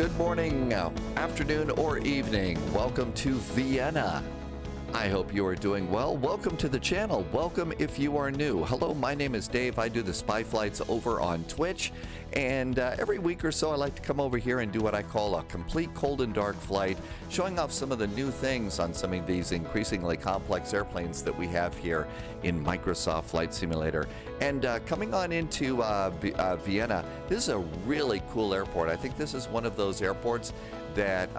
Good morning, afternoon, or evening. Welcome to Vienna. I hope you are doing well. Welcome to the channel. Welcome if you are new. Hello, my name is Dave. I do the spy flights over on Twitch. And every week or so, I like to come over here and do what I call a complete cold and dark flight, showing off some of the new things on some of these increasingly complex airplanes that we have here in Microsoft Flight Simulator. And coming on into Vienna, this is a really cool airport. I think this is one of those airports that,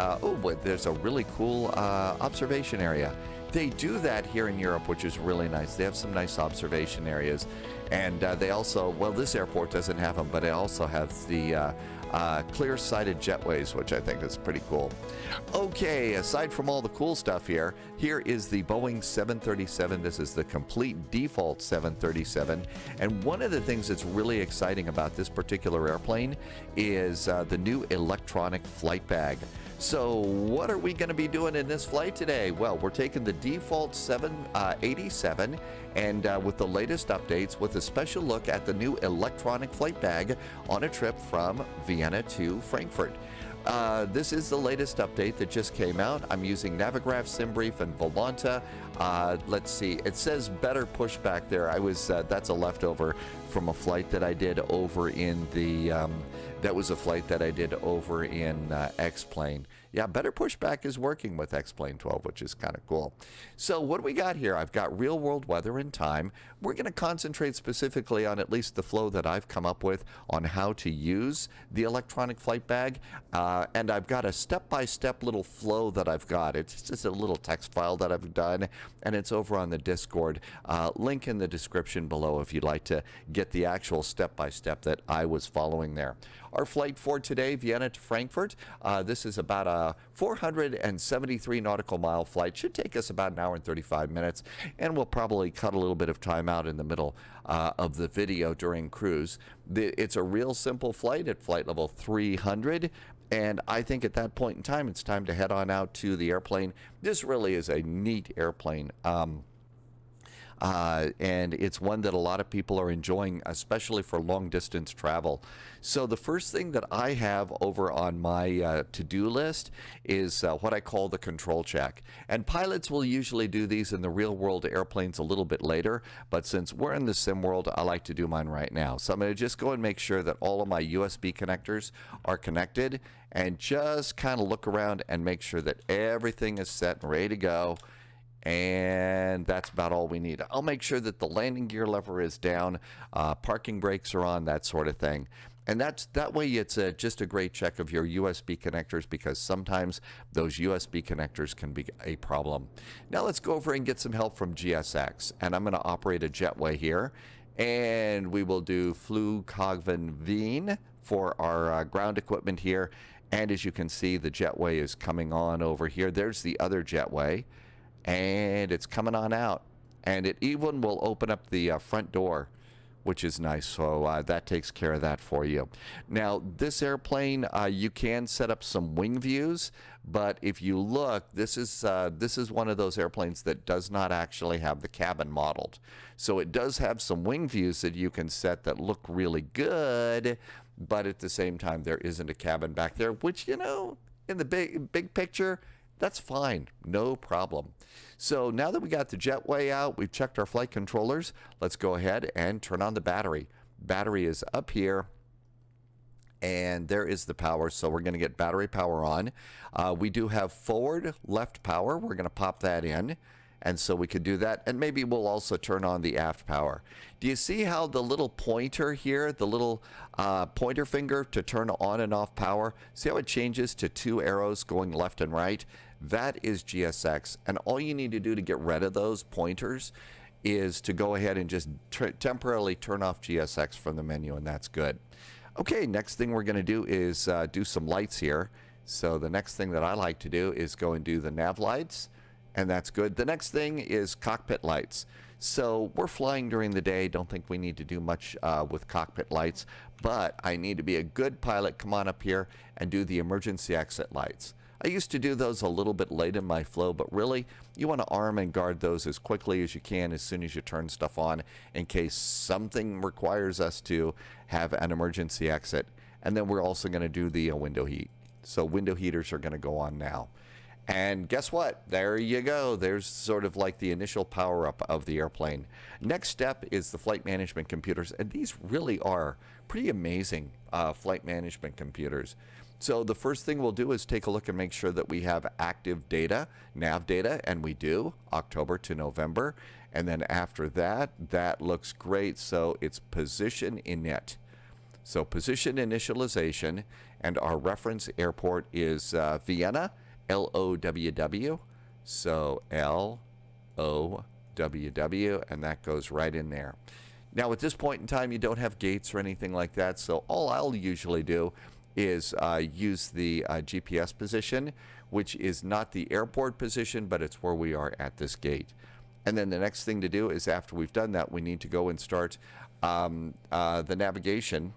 there's a really cool observation area. They do that here in Europe, which is really nice. They have some nice observation areas. And they also, well, this airport doesn't have them, but it also has the clear-sided jetways, which I think is pretty cool. Okay, aside from all the cool stuff here is the Boeing 737. This is the complete default 737. And one of the things that's really exciting about this particular airplane is the new electronic flight bag. So what are we going to be doing in this flight today? Well, we're taking the default 787 and with the latest updates with a special look at the new electronic flight bag on a trip from Vienna to Frankfurt. This is the latest update that just came out. I'm using Navigraph, SimBrief, and Volanta. Let's see, it says better pushback there. That's a leftover from a flight that I did over in the, that was a flight that I did over in X-Plane. Yeah, better pushback is working with X-Plane 12, which is kind of cool. So what do we got here? I've got real world weather and time. We're going to concentrate specifically on at least the flow that I've come up with on how to use the electronic flight bag. And I've got a step-by-step little flow that I've got. It's just a little text file that I've done, and it's over on the Discord. Link in the description below if you'd like to get the actual step-by-step that I was following there. Our flight for today, Vienna to Frankfurt, this is about a 473 nautical mile flight. Should take us about an hour and 35 minutes, and we'll probably cut a little bit of time out in the middle of the video during cruise. It's a real simple flight at flight level 300. And I think at that point in time, it's time to head on out to the airplane. This really is a neat airplane. And it's one that a lot of people are enjoying, especially for long distance travel. So the first thing that I have over on my to-do list is what I call the control check. And pilots will usually do these in the real world airplanes a little bit later, but since we're in the sim world, I like to do mine right now. So I'm going to just go and make sure that all of my USB connectors are connected and just kind of look around and make sure that everything is set and ready to go. And that's about all we need. I'll make sure that the landing gear lever is down, parking brakes are on, that sort of thing. And that way it's just a great check of your USB connectors, because sometimes those USB connectors can be a problem. Now let's go over and get some help from GSX. And I'm going to operate a jetway here. And we will do Flughafen Wien for our ground equipment here. And as you can see, the jetway is coming on over here. There's the other jetway. And it's coming on out, and it even will open up the front door, which is nice. So that takes care of that for you. Now this airplane, you can set up some wing views, but if you look, this is one of those airplanes that does not actually have the cabin modeled. So it does have some wing views that you can set that look really good, but at the same time there isn't a cabin back there, which, you know, in the big picture, that's fine, no problem. So now that we got the jetway out, we've checked our flight controllers, let's go ahead and turn on the battery. Battery is up here, and there is the power, so we're going to get battery power on. We do have forward left power, we're going to pop that in. And so we could do that, and maybe we'll also turn on the aft power. Do you see how the little pointer here, the little pointer finger to turn on and off power, see how it changes to two arrows going left and right? That is GSX, and all you need to do to get rid of those pointers is to go ahead and just temporarily turn off GSX from the menu, and that's good. Okay, next thing we're going to do is do some lights here. So the next thing that I like to do is go and do the nav lights. And that's good. The next thing is cockpit lights. So we're flying during the day. Don't think we need to do much with cockpit lights, but I need to be a good pilot. Come on up here and do the emergency exit lights. I used to do those a little bit late in my flow, but really you want to arm and guard those as quickly as you can as soon as you turn stuff on in case something requires us to have an emergency exit. And then we're also going to do the window heat. So window heaters are going to go on now. And guess what? There you go. There's sort of like the initial power up of the airplane. Next step is the flight management computers. And these really are pretty amazing flight management computers. So the first thing we'll do is take a look and make sure that we have active data, nav data, and we do, October to November. And then after that, that looks great. So it's position init. So position initialization, and our reference airport is Vienna, LOWW. So LOWW, and that goes right in there. Now at this point in time, you don't have gates or anything like that. So all I'll usually do is use the GPS position, which is not the airport position, but it's where we are at this gate. And then the next thing to do is after we've done that, we need to go and start the navigation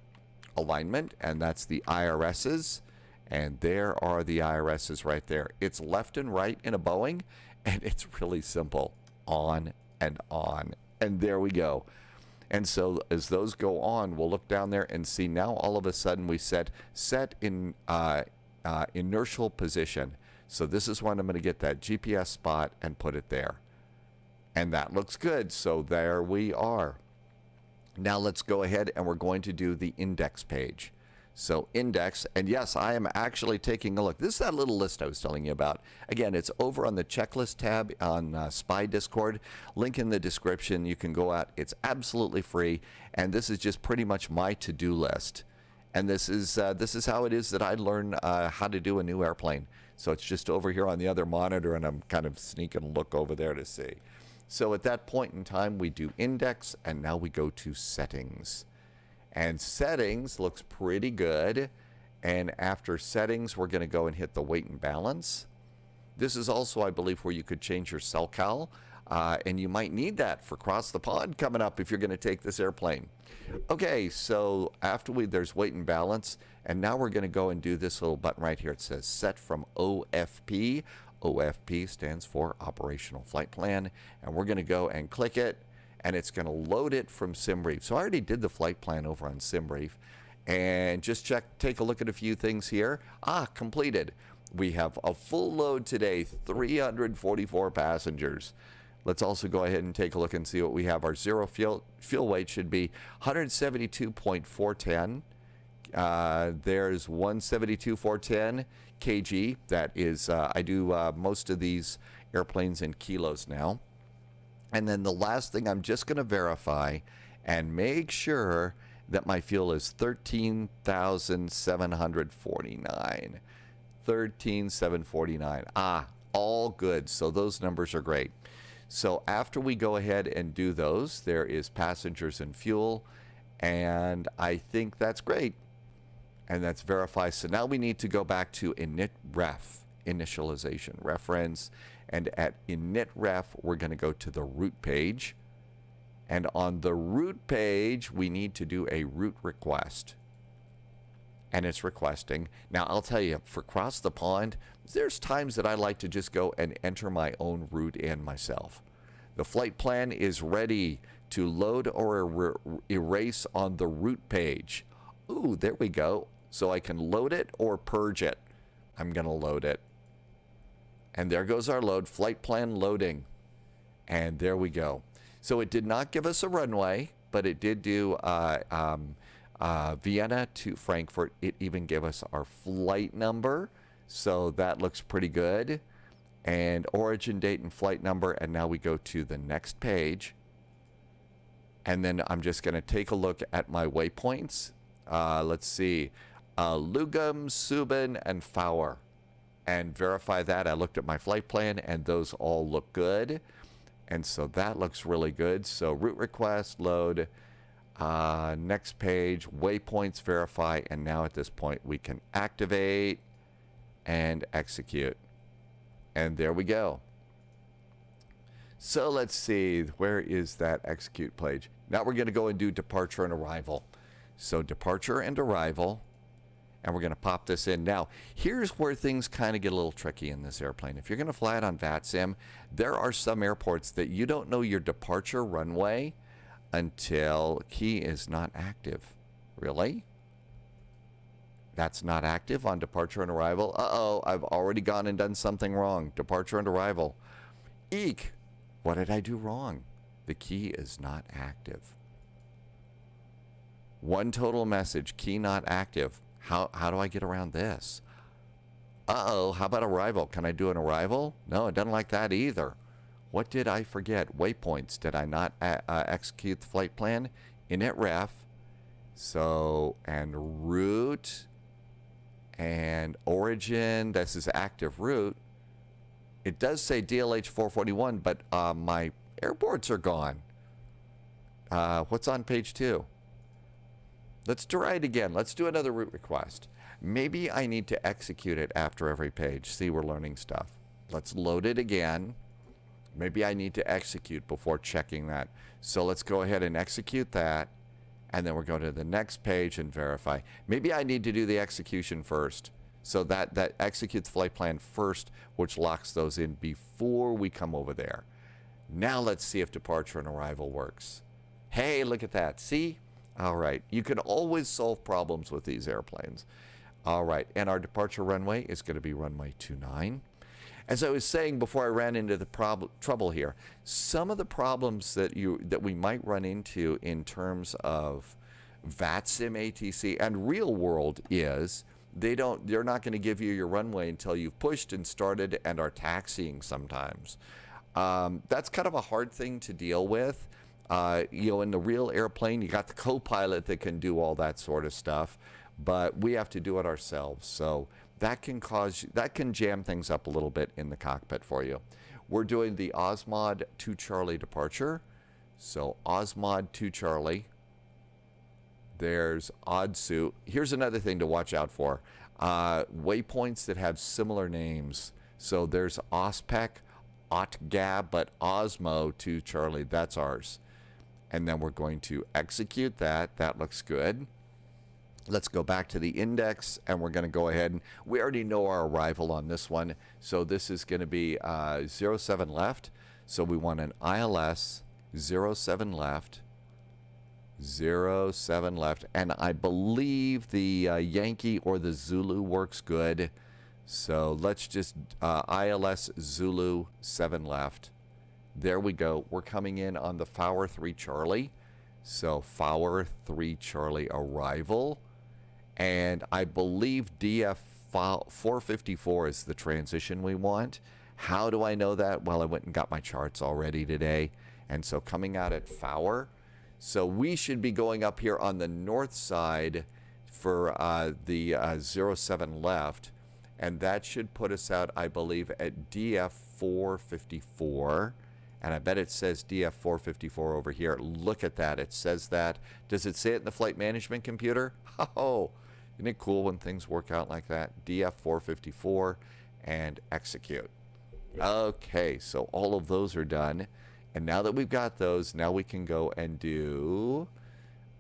alignment, and that's the IRSs. And there are the IRSs right there. It's left and right in a Boeing, and it's really simple. On and on. And there we go. And so as those go on, we'll look down there and see now all of a sudden we set in inertial position. So this is when I'm going to get that GPS spot and put it there. And that looks good. So there we are. Now let's go ahead and we're going to do the index page. So index, and yes, I am actually taking a look. This is that little list I was telling you about. Again, it's over on the checklist tab on SPY Discord. Link in the description. You can go out. It's absolutely free, and this is just pretty much my to-do list. And this is how it is that I learn how to do a new airplane. So it's just over here on the other monitor, and I'm kind of sneaking a look over there to see. So at that point in time, we do index, and now we go to settings. And settings looks pretty good. And after settings, we're going to go and hit the weight and balance. This is also, I believe, where you could change your cell cal. And you might need that for cross the pond coming up if you're going to take this airplane. Okay, so after there's weight and balance. And now we're going to go and do this little button right here. It says set from OFP. OFP stands for Operational Flight Plan. And we're going to go and click it. And it's going to load it from SimBrief. So I already did the flight plan over on SimBrief. And just take a look at a few things here. Completed. We have a full load today, 344 passengers. Let's also go ahead and take a look and see what we have. Our zero fuel weight should be 172.410. There's 172.410 kg. That is, I do most of these airplanes in kilos now. And then the last thing, I'm just going to verify and make sure that my fuel is 13,749. 13,749. All good. So those numbers are great. So after we go ahead and do those, there is passengers and fuel. And I think that's great. And that's verify. So now we need to go back to init-ref, initialization reference. And at init-ref, we're going to go to the route page. And on the route page, we need to do a route request. And it's requesting. Now, I'll tell you, for cross the pond, there's times that I like to just go and enter my own route in myself. The flight plan is ready to load or erase on the route page. Ooh, there we go. So I can load it or purge it. I'm going to load it. And there goes our load, flight plan loading. And there we go. So it did not give us a runway, but it did do Vienna to Frankfurt. It even gave us our flight number. So that looks pretty good. And origin date and flight number. And now we go to the next page. And then I'm just going to take a look at my waypoints. Let's see. LUGEM, SUBEN, and FAWUR. And verify that. I looked at my flight plan, and those all look good. And so that looks really good. So route request, load, next page, waypoints, verify. And now at this point, we can activate and execute. And there we go. So let's see, where is that execute page? Now we're going to go and do departure and arrival. So departure and arrival. And we're going to pop this in. Now, here's where things kind of get a little tricky in this airplane. If you're going to fly it on VATSIM, there are some airports that you don't know your departure runway until key is not active. Really? That's not active on departure and arrival. Uh-oh, I've already gone and done something wrong. Departure and arrival. Eek! What did I do wrong? The key is not active. One total message, key not active. How do I get around this? Uh-oh, how about arrival? Can I do an arrival? No, it doesn't like that either. What did I forget? Waypoints. Did I not execute the flight plan? Init ref. So, and route. And origin. This is active route. It does say DLH 441, but my airports are gone. What's on page 2? Let's try it again. Let's do another route request. Maybe I need to execute it after every page. See, we're learning stuff. Let's load it again. Maybe I need to execute before checking that. So let's go ahead and execute that. And then we're going to the next page and verify. Maybe I need to do the execution first. So that executes the flight plan first, which locks those in before we come over there. Now let's see if departure and arrival works. Hey, look at that. See? All right. You can always solve problems with these airplanes. All right. And our departure runway is going to be runway 29. As I was saying before I ran into the trouble here, some of the problems that we might run into in terms of VATSIM ATC and real world is they're not going to give you your runway until you've pushed and started and are taxiing sometimes. That's kind of a hard thing to deal with. In the real airplane, you got the co-pilot that can do all that sort of stuff, but we have to do it ourselves. So that can jam things up a little bit in the cockpit for you. We're doing the Osmod 2 Charlie departure. So Osmod 2 Charlie. There's ODSU. Here's another thing to watch out for. Waypoints that have similar names. So there's OSPEC, OTGAB, but Osmo 2 Charlie, that's ours. And then we're going to execute that. That looks good. Let's go back to the index, and we're going to go ahead. And we already know our arrival on this one. So this is going to be 07 left. So we want an ILS 07 left. 07 left. And I believe the Yankee or the Zulu works good. So let's just ILS Zulu 7 left. There we go. We're coming in on the FAWUR 3 Charlie. So FAWUR 3 Charlie arrival. And I believe DF 454 is the transition we want. How do I know that? Well, I went and got my charts already today. And so coming out at FAWUR. So we should be going up here on the north side for the 07 left. And that should put us out, I believe, at DF 454. And I bet it says DF 454 over here. Look at that. It says that. Does it say it in the flight management computer? Oh, isn't it cool when things work out like that? DF 454 and execute. Okay, so all of those are done. And now that we've got those, now we can go and do...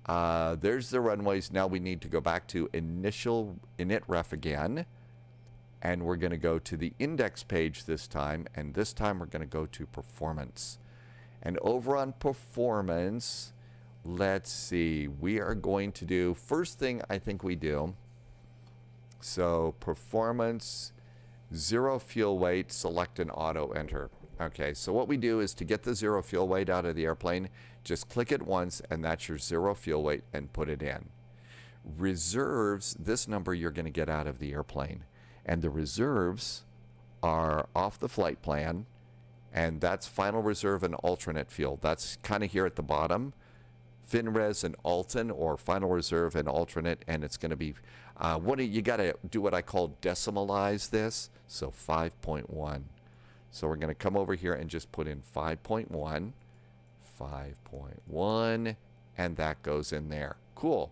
there's the runways. Now we need to go back to init ref again. And we're going to go to the index page this time. And this time we're going to go to performance. And over on performance, let's see. We are going to do, first thing I think we do. So performance, 0 fuel weight, select an auto enter. Okay, so what we do is to get the 0 fuel weight out of the airplane, just click it once and that's your 0 fuel weight and put it in. Reserves, this number you're going to get out of the airplane. And the reserves are off the flight plan, and that's final reserve and alternate fuel. That's kind of here at the bottom. FinRes and Alton, or final reserve and alternate, and it's going to be, you got to do what I call decimalize this, so 5.1. So we're going to come over here and just put in 5.1, 5.1, and that goes in there. Cool.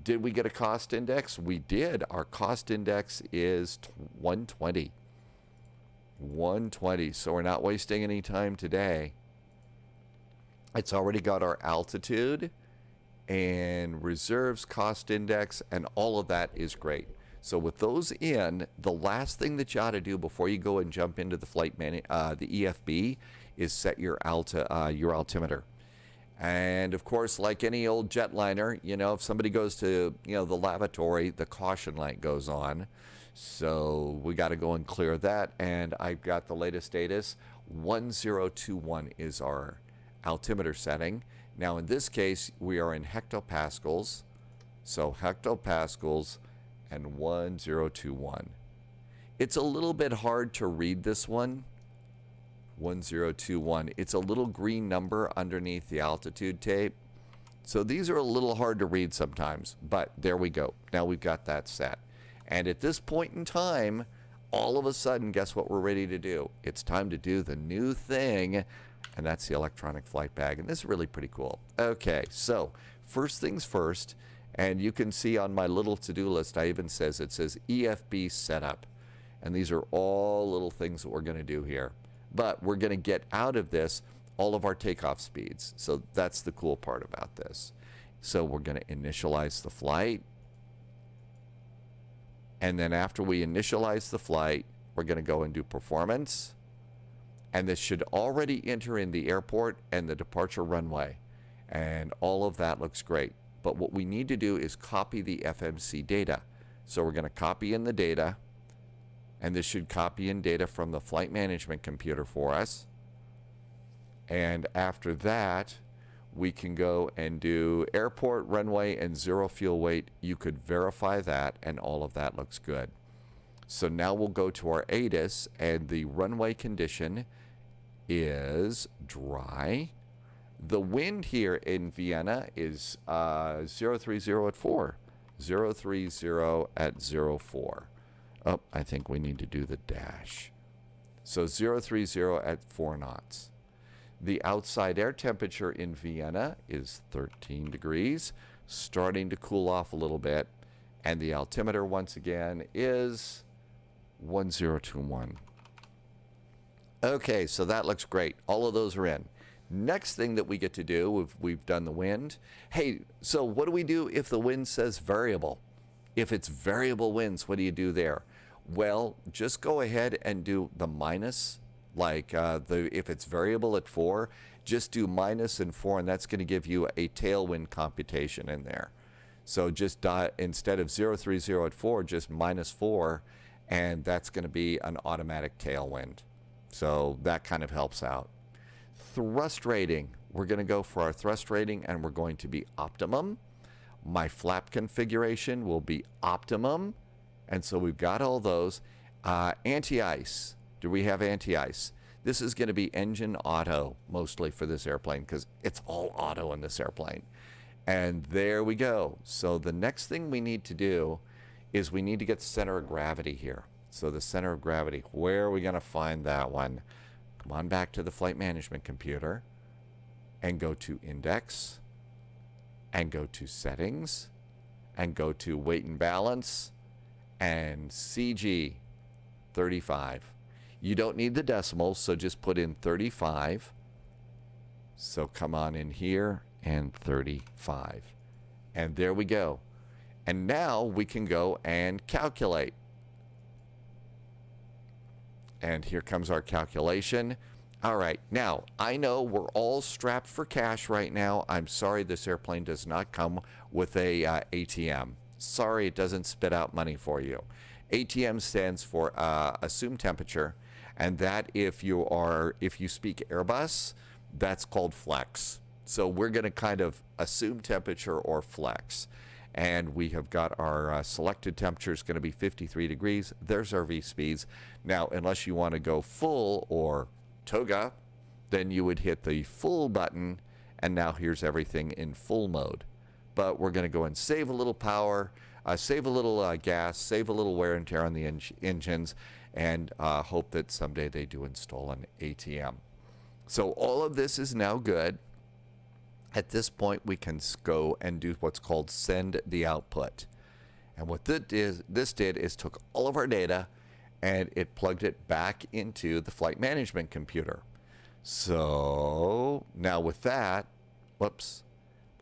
Did we get a cost index? We did. Our cost index is 120. 120. So we're not wasting any time today. It's already got our altitude and reserves, cost index, and all of that is great. So with those in, the last thing that you ought to do before you go and jump into the flight the EFB is set your altimeter. And of course, like any old jetliner, you know, if somebody goes to, you know, the lavatory, the caution light goes on. So we got to go and clear that. And I've got the latest status. 1021 is our altimeter setting. Now in this case, we are in hectopascals. So hectopascals and 1021. It's a little bit hard to read this one. 1021. It's a little green number underneath the altitude tape. So these are a little hard to read sometimes, but there we go. Now we've got that set. And at this point in time, all of a sudden, guess what we're ready to do? It's time to do the new thing, and that's the electronic flight bag. And this is really pretty cool. Okay, so first things first, and you can see on my little to-do list, it says EFB setup. And these are all little things that we're going to do here. But we're going to get out of this all of our takeoff speeds. So that's the cool part about this. So we're going to initialize the flight. And then after we initialize the flight, we're going to go and do performance. And this should already enter in the airport and the departure runway. And all of that looks great. But what we need to do is copy the FMC data. So we're going to copy in the data. And this should copy in data from the flight management computer for us. And after that, we can go and do airport, runway, and zero fuel weight. You could verify that, and all of that looks good. So now we'll go to our ATIS, and the runway condition is dry. The wind here in Vienna is 030 at 4. 030 at 04. Oh, I think we need to do the dash. So 030 at 4 knots. The outside air temperature in Vienna is 13 degrees, starting to cool off a little bit. And the altimeter, once again, is 1021. Okay, so that looks great. All of those are in. Next thing that we get to do, we've done the wind. Hey, so what do we do if the wind says variable? If it's variable winds, what do you do there? Well, just go ahead and do the minus, like if it's variable at 4, just do minus and 4, and that's going to give you a tailwind computation in there. So just instead of 030 at 4, just minus 4, and that's going to be an automatic tailwind. So that kind of helps out. Thrust rating, we're going to go for our thrust rating, and we're going to be optimum. My flap configuration will be optimum. And so we've got all those. Anti-ice. Do we have anti-ice? This is going to be engine auto, mostly for this airplane, because it's all auto in this airplane. And there we go. So the next thing we need to do is we need to get the center of gravity here. So the center of gravity, where are we going to find that one? Come on back to the flight management computer and go to Index and go to Settings and go to Weight and Balance and CG 35. You don't need the decimals, so just put in 35. So come on in here and 35. And there we go. And now we can go and calculate. And here comes our calculation. All right, now, I know we're all strapped for cash right now. I'm sorry this airplane does not come with a ATM. Sorry, it doesn't spit out money for you. ATM stands for assumed temperature, and that if you speak Airbus, that's called flex. So we're going to kind of assume temperature or flex. And we have got our selected temperature is going to be 53 degrees. There's our V speeds. Now, unless you want to go full or toga, then you would hit the full button, and now here's everything in full mode. But we're going to go and save a little power, save a little gas, save a little wear and tear on the engines, and hope that someday they do install an ATM. So all of this is now good. At this point, we can go and do what's called send the output. And what this did is took all of our data and it plugged it back into the flight management computer. So now with that, whoops,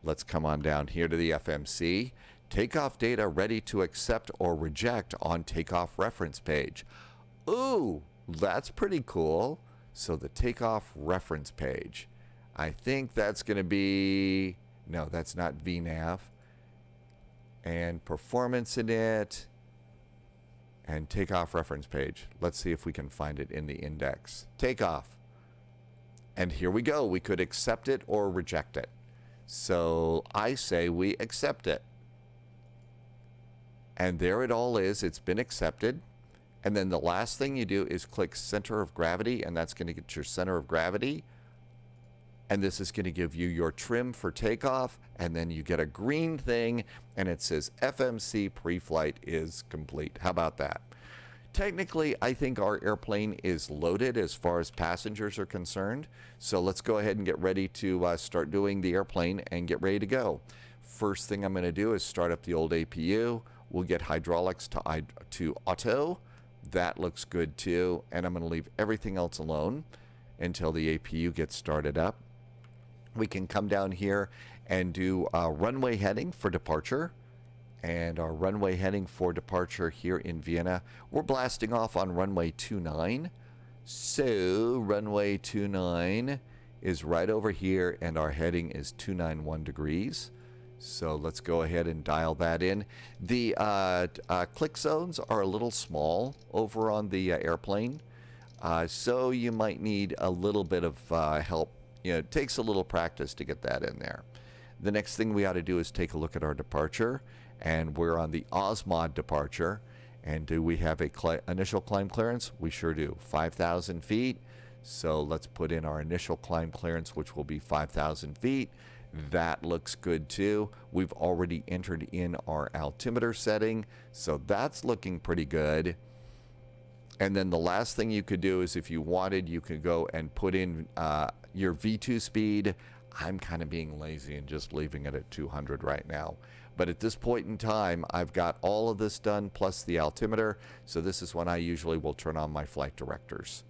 let's come on down here to the FMC. Takeoff data ready to accept or reject on takeoff reference page. Ooh, that's pretty cool. So the takeoff reference page. I think that's going to be, no, that's not VNAV. And performance init and takeoff reference page. Let's see if we can find it in the index. Takeoff. And here we go. We could accept it or reject it. So I say we accept it. And there it all is. It's been accepted. And then the last thing you do is click center of gravity, and that's going to get your center of gravity. And this is going to give you your trim for takeoff, and then you get a green thing, and it says FMC pre-flight is complete. How about that? Technically, I think our airplane is loaded as far as passengers are concerned. So let's go ahead and get ready to start doing the airplane and get ready to go. First thing I'm going to do is start up the old APU. We'll get hydraulics to auto. That looks good too. And I'm going to leave everything else alone until the APU gets started up. We can come down here and do runway heading for departure. And our runway heading for departure here in Vienna, we're blasting off on runway 29. So runway 29 is right over here, and our heading is 291 degrees. So let's go ahead and dial that in. The click zones are a little small over on the airplane, so you might need a little bit of help. You know, it takes a little practice to get that in there. The next thing we ought to do is take a look at our departure, and we're on the Osmod departure. And do we have a initial climb clearance? We sure do, 5,000 feet. So let's put in our initial climb clearance, which will be 5,000 feet. That looks good too. We've already entered in our altimeter setting, so that's looking pretty good. And then the last thing you could do is, if you wanted, you could go and put in your V2 speed. I'm kind of being lazy and just leaving it at 200 right now. But at this point in time, I've got all of this done plus the altimeter. So this is when I usually will turn on my flight directors.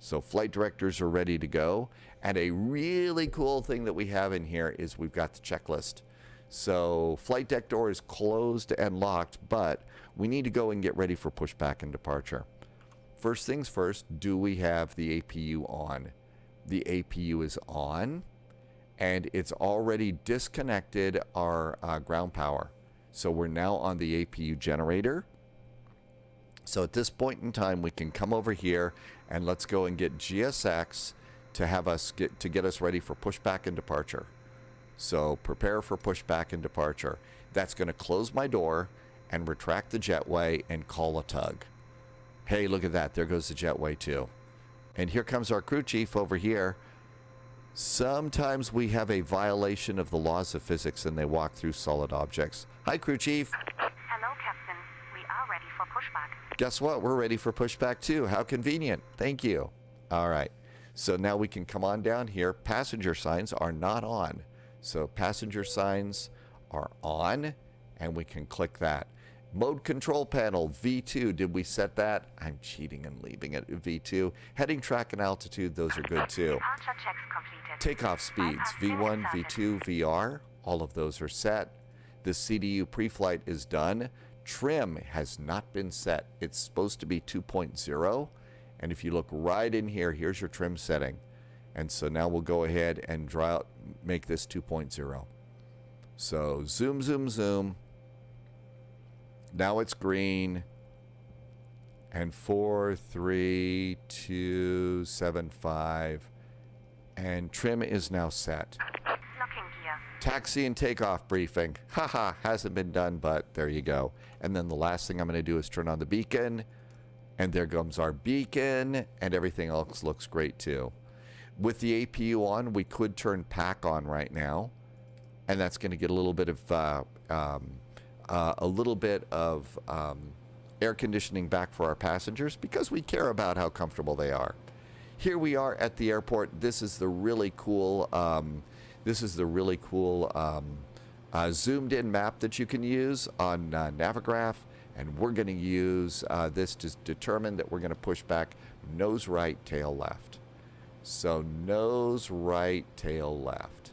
So flight directors are ready to go. And a really cool thing that we have in here is we've got the checklist. So flight deck door is closed and locked, but we need to go and get ready for pushback and departure. First things first, do we have the APU on? The APU is on, and it's already disconnected our ground power. So we're now on the APU generator. So at this point in time, we can come over here and let's go and get GSX to have us get us ready for pushback and departure. So prepare for pushback and departure. That's going to close my door and retract the jetway and call a tug. Hey, look at that. There goes the jetway too. And here comes our crew chief over here. Sometimes we have a violation of the laws of physics and they walk through solid objects. Hi, crew chief. Hello, Captain. We are ready for pushback. Guess what? We're ready for pushback too. How convenient. Thank you. All right. So now we can come on down here. Passenger signs are not on. So passenger signs are on, and we can click that. Mode control panel, V2. Did we set that? I'm cheating and leaving it V2. Heading, track, and altitude, those are good too. Departure checks completed. Takeoff speeds, V1, V2, VR. All of those are set. The CDU pre-flight is done. Trim has not been set. It's supposed to be 2.0. And if you look right in here, here's your trim setting. And so now we'll go ahead and make this 2.0. So zoom, zoom, zoom. Now it's green. And 4, 3, 2, 7, 5. And trim is now set. Locking gear. Taxi and takeoff briefing. Haha, hasn't been done, but there you go. And then the last thing I'm going to do is turn on the beacon. And there comes our beacon, and everything else looks great too. With the APU on, we could turn PAC on right now, and that's going to get a little bit of air conditioning back for our passengers because we care about how comfortable they are. Here we are at the airport. This is the really cool. Zoomed in map that you can use on Navigraph. And we're going to use this to determine that we're going to push back nose right, tail left. So nose right, tail left.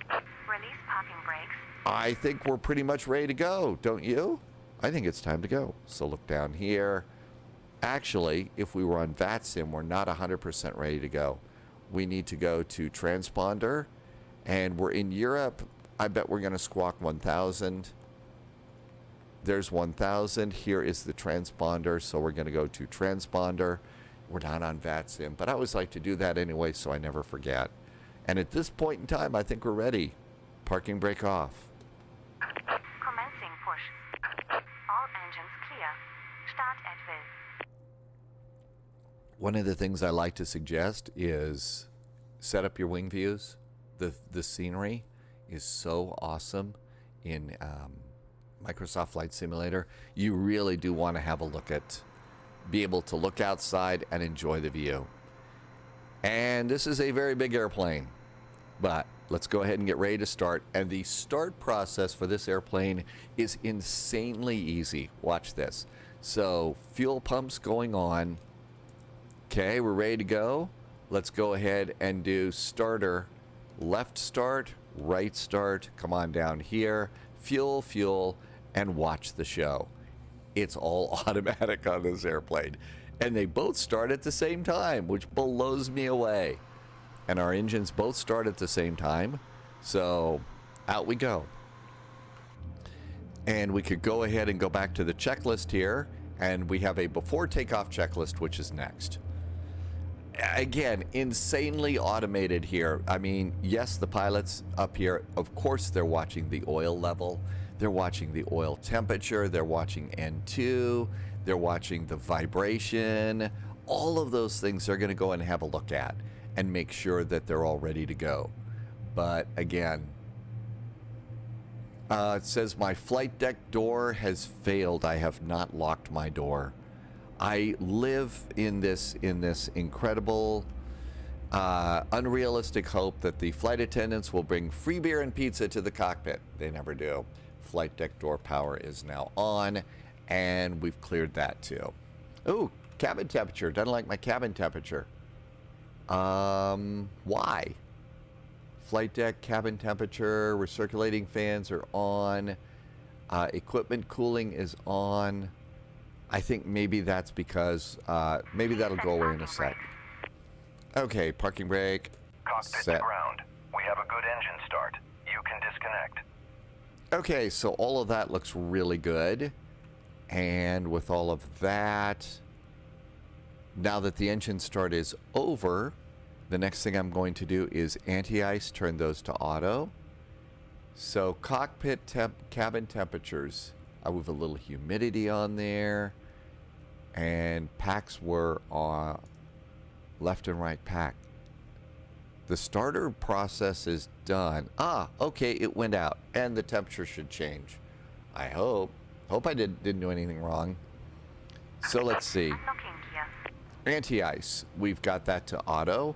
Release parking brakes. I think we're pretty much ready to go, don't you? I think it's time to go. So look down here. Actually, if we were on VATSIM, we're not 100% ready to go. we need to go to transponder, and we're in Europe. I bet we're going to squawk 1000. There's 1000. Here is the transponder, so we're going to go to transponder. We're not on VATSIM, but I always like to do that anyway, so I never forget. And at this point in time, I think we're ready. Parking brake off. Commencing push. All engines clear. Start at will. One of the things I like to suggest is set up your wing views. The scenery is so awesome in Microsoft Flight Simulator. You really do want to have a look at, be able to look outside and enjoy the view. And this is a very big airplane, but let's go ahead and get ready to start. And the start process for this airplane is insanely easy. Watch this. So fuel pumps going on. Okay, we're ready to go. Let's go ahead and do starter. Left start, right start. Come on down here. Fuel, fuel, and watch the show. It's all automatic on this airplane. And they both start at the same time, which blows me away. And our engines both start at the same time. So out we go. And we could go ahead and go back to the checklist here. And we have a before takeoff checklist, which is next. Again, insanely automated here. I mean, yes, the pilots up here, of course, they're watching the oil level. They're watching the oil temperature. They're watching N2. They're watching the vibration. All of those things they're going to go and have a look at and make sure that they're all ready to go. But again, it says my flight deck door has failed. I have not locked my door. I live in this incredible, unrealistic hope that the flight attendants will bring free beer and pizza to the cockpit. They never do. Flight deck door power is now on, and we've cleared that too. Ooh, cabin temperature. Doesn't like my cabin temperature. Why? Flight deck cabin temperature. Recirculating fans are on. Equipment cooling is on. I think maybe that's because, maybe that'll go away in a sec. Okay, parking brake. Cockpit set. to ground. We have a good engine start. You can disconnect. Okay, so all of that looks really good. And with all of that, now that the engine start is over, the next thing I'm going to do is anti-ice, turn those to auto. So cockpit cabin temperatures. I have a little humidity on there. And packs were on left and right pack. The starter process is done. Ah, okay, it went out. And the temperature should change. I hope. Hope I didn't do anything wrong. So let's see. Unlocking gear. Anti-ice. We've got that to auto.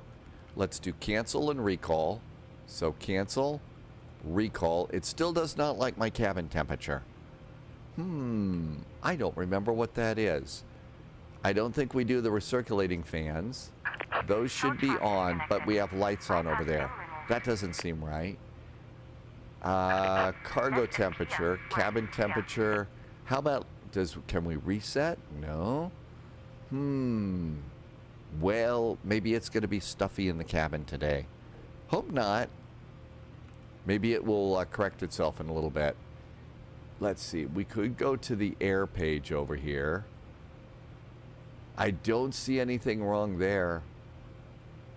Let's do cancel and recall. So cancel, recall. It still does not like my cabin temperature. I don't remember what that is. I don't think we do the recirculating fans. Those should be on, but we have lights on over there. That doesn't seem right. Cargo temperature, cabin temperature. How about, can we reset? No. Well, maybe it's going to be stuffy in the cabin today. Hope not. Maybe it will correct itself in a little bit. Let's see. We could go to the air page over here. I don't see anything wrong there.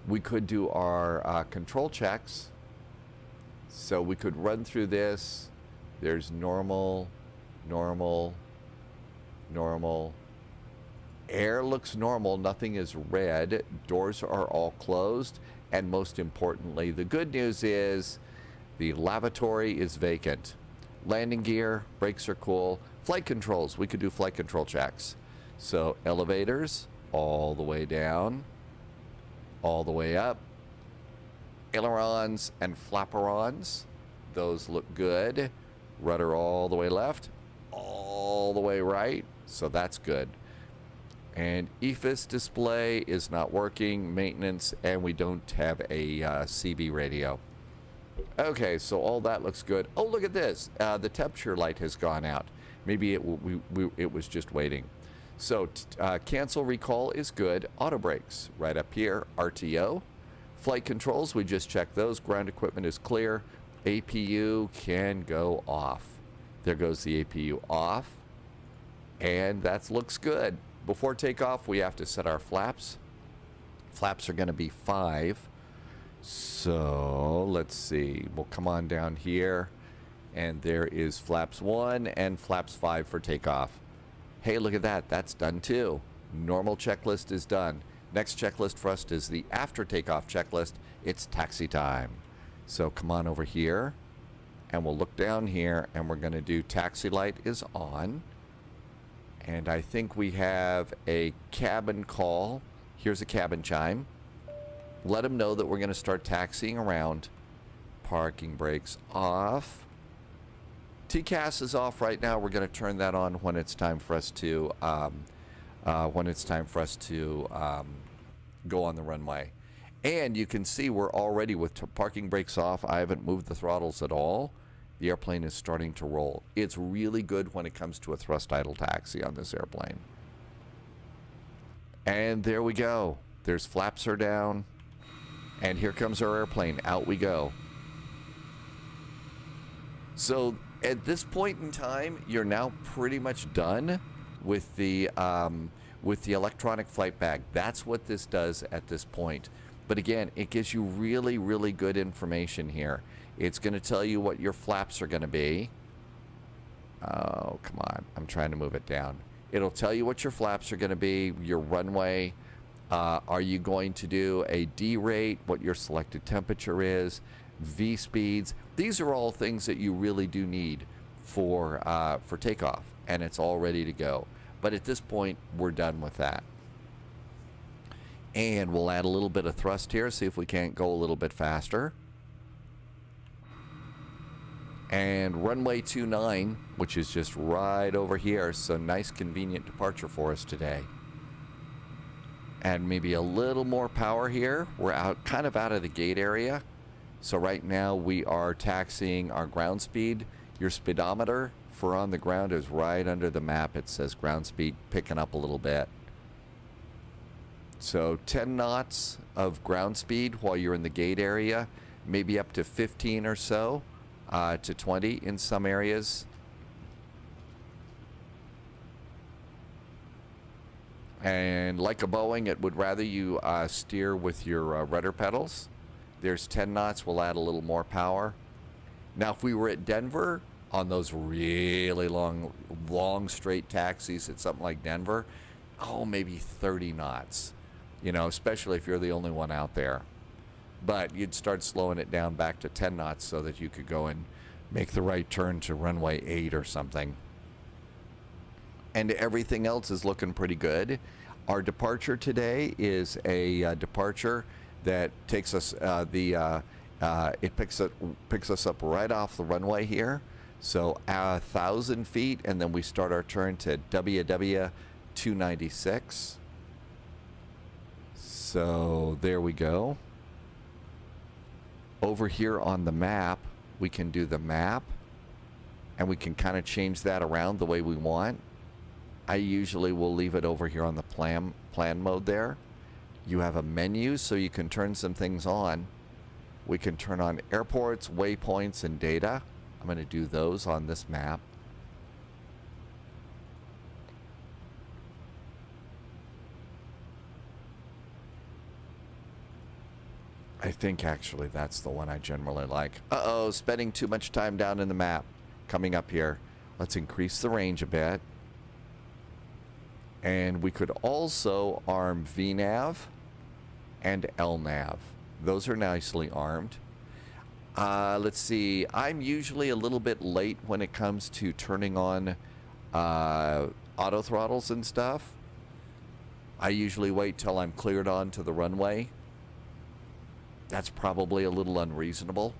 We could do our control checks. So we could run through this. There's normal, normal, normal. Air looks normal. Nothing is red. Doors are all closed. And most importantly, the good news is the lavatory is vacant. Landing gear, brakes are cool. Flight controls, we could do flight control checks. So elevators, all the way down, all the way up. Ailerons and flaperons, those look good. Rudder all the way left, all the way right, so that's good. And EFS display is not working, maintenance, and we don't have a CB radio. Okay, so all that looks good. Oh, look at this. The temperature light has gone out. Maybe it was just waiting. So cancel recall is good. Auto brakes right up here. RTO. Flight controls, we just checked those. Ground equipment is clear. APU can go off. There goes the APU off. And that looks good. Before takeoff, we have to set our flaps. Flaps are going to be 5. So let's see. We'll come on down here. And there is flaps 1 and flaps 5 for takeoff. Hey, look at that. That's done too. Normal checklist is done. Next checklist for us is the after takeoff checklist. It's taxi time. So come on over here. And we'll look down here. And we're going to do taxi light is on. And I think we have a cabin call. Here's a cabin chime. Let them know that we're going to start taxiing around. Parking brakes off. TCAS is off right now. We're going to turn that on when it's time for us to go on the runway. And you can see we're already with parking brakes off. I haven't moved the throttles at all. The airplane is starting to roll. It's really good when it comes to a thrust idle taxi on this airplane. And there we go. There's flaps are down. And here comes our airplane. Out we go. So at this point in time, you're now pretty much done with the electronic flight bag. That's what this does at this point. But again, it gives you really, really good information here. It's going to tell you what your flaps are going to be. Oh, come on. I'm trying to move it down. It'll tell you what your flaps are going to be, your runway. Are you going to do a D rate, what your selected temperature is, V speeds. These are all things that you really do need for takeoff, and it's all ready to go. But at this point, we're done with that. And we'll add a little bit of thrust here, see if we can't go a little bit faster. And runway 29, which is just right over here, so nice convenient departure for us today. And maybe a little more power here. We're kind of out of the gate area. So right now we are taxiing our ground speed. Your speedometer for on the ground is right under the map. It says ground speed picking up a little bit. So 10 knots of ground speed while you're in the gate area, maybe up to 15 or so to 20 in some areas. And like a Boeing, it would rather you steer with your rudder pedals. There's 10 knots. We'll add a little more power. Now, if we were at Denver on those really long straight taxis at something like Denver, oh, maybe 30 knots, you know, especially if you're the only one out there. But you'd start slowing it down back to 10 knots so that you could go and make the right turn to runway 8 or something. And everything else is looking pretty good. Our departure today is a departure that takes us it picks us up right off the runway here. So 1,000 feet, and then we start our turn to WW 296. So there we go. Over here on the map, we can do the map, and we can kind of change that around the way we want. I usually will leave it over here on the plan mode there. You have a menu, so you can turn some things on. We can turn on airports, waypoints, and data. I'm going to do those on this map. I think actually that's the one I generally like. Uh-oh, spending too much time down in the map. Coming up here. Let's increase the range a bit. And we could also arm VNAV and LNAV. Those are nicely armed. Let's see. I'm usually a little bit late when it comes to turning on auto throttles and stuff. I usually wait till I'm cleared on to the runway. That's probably a little unreasonable.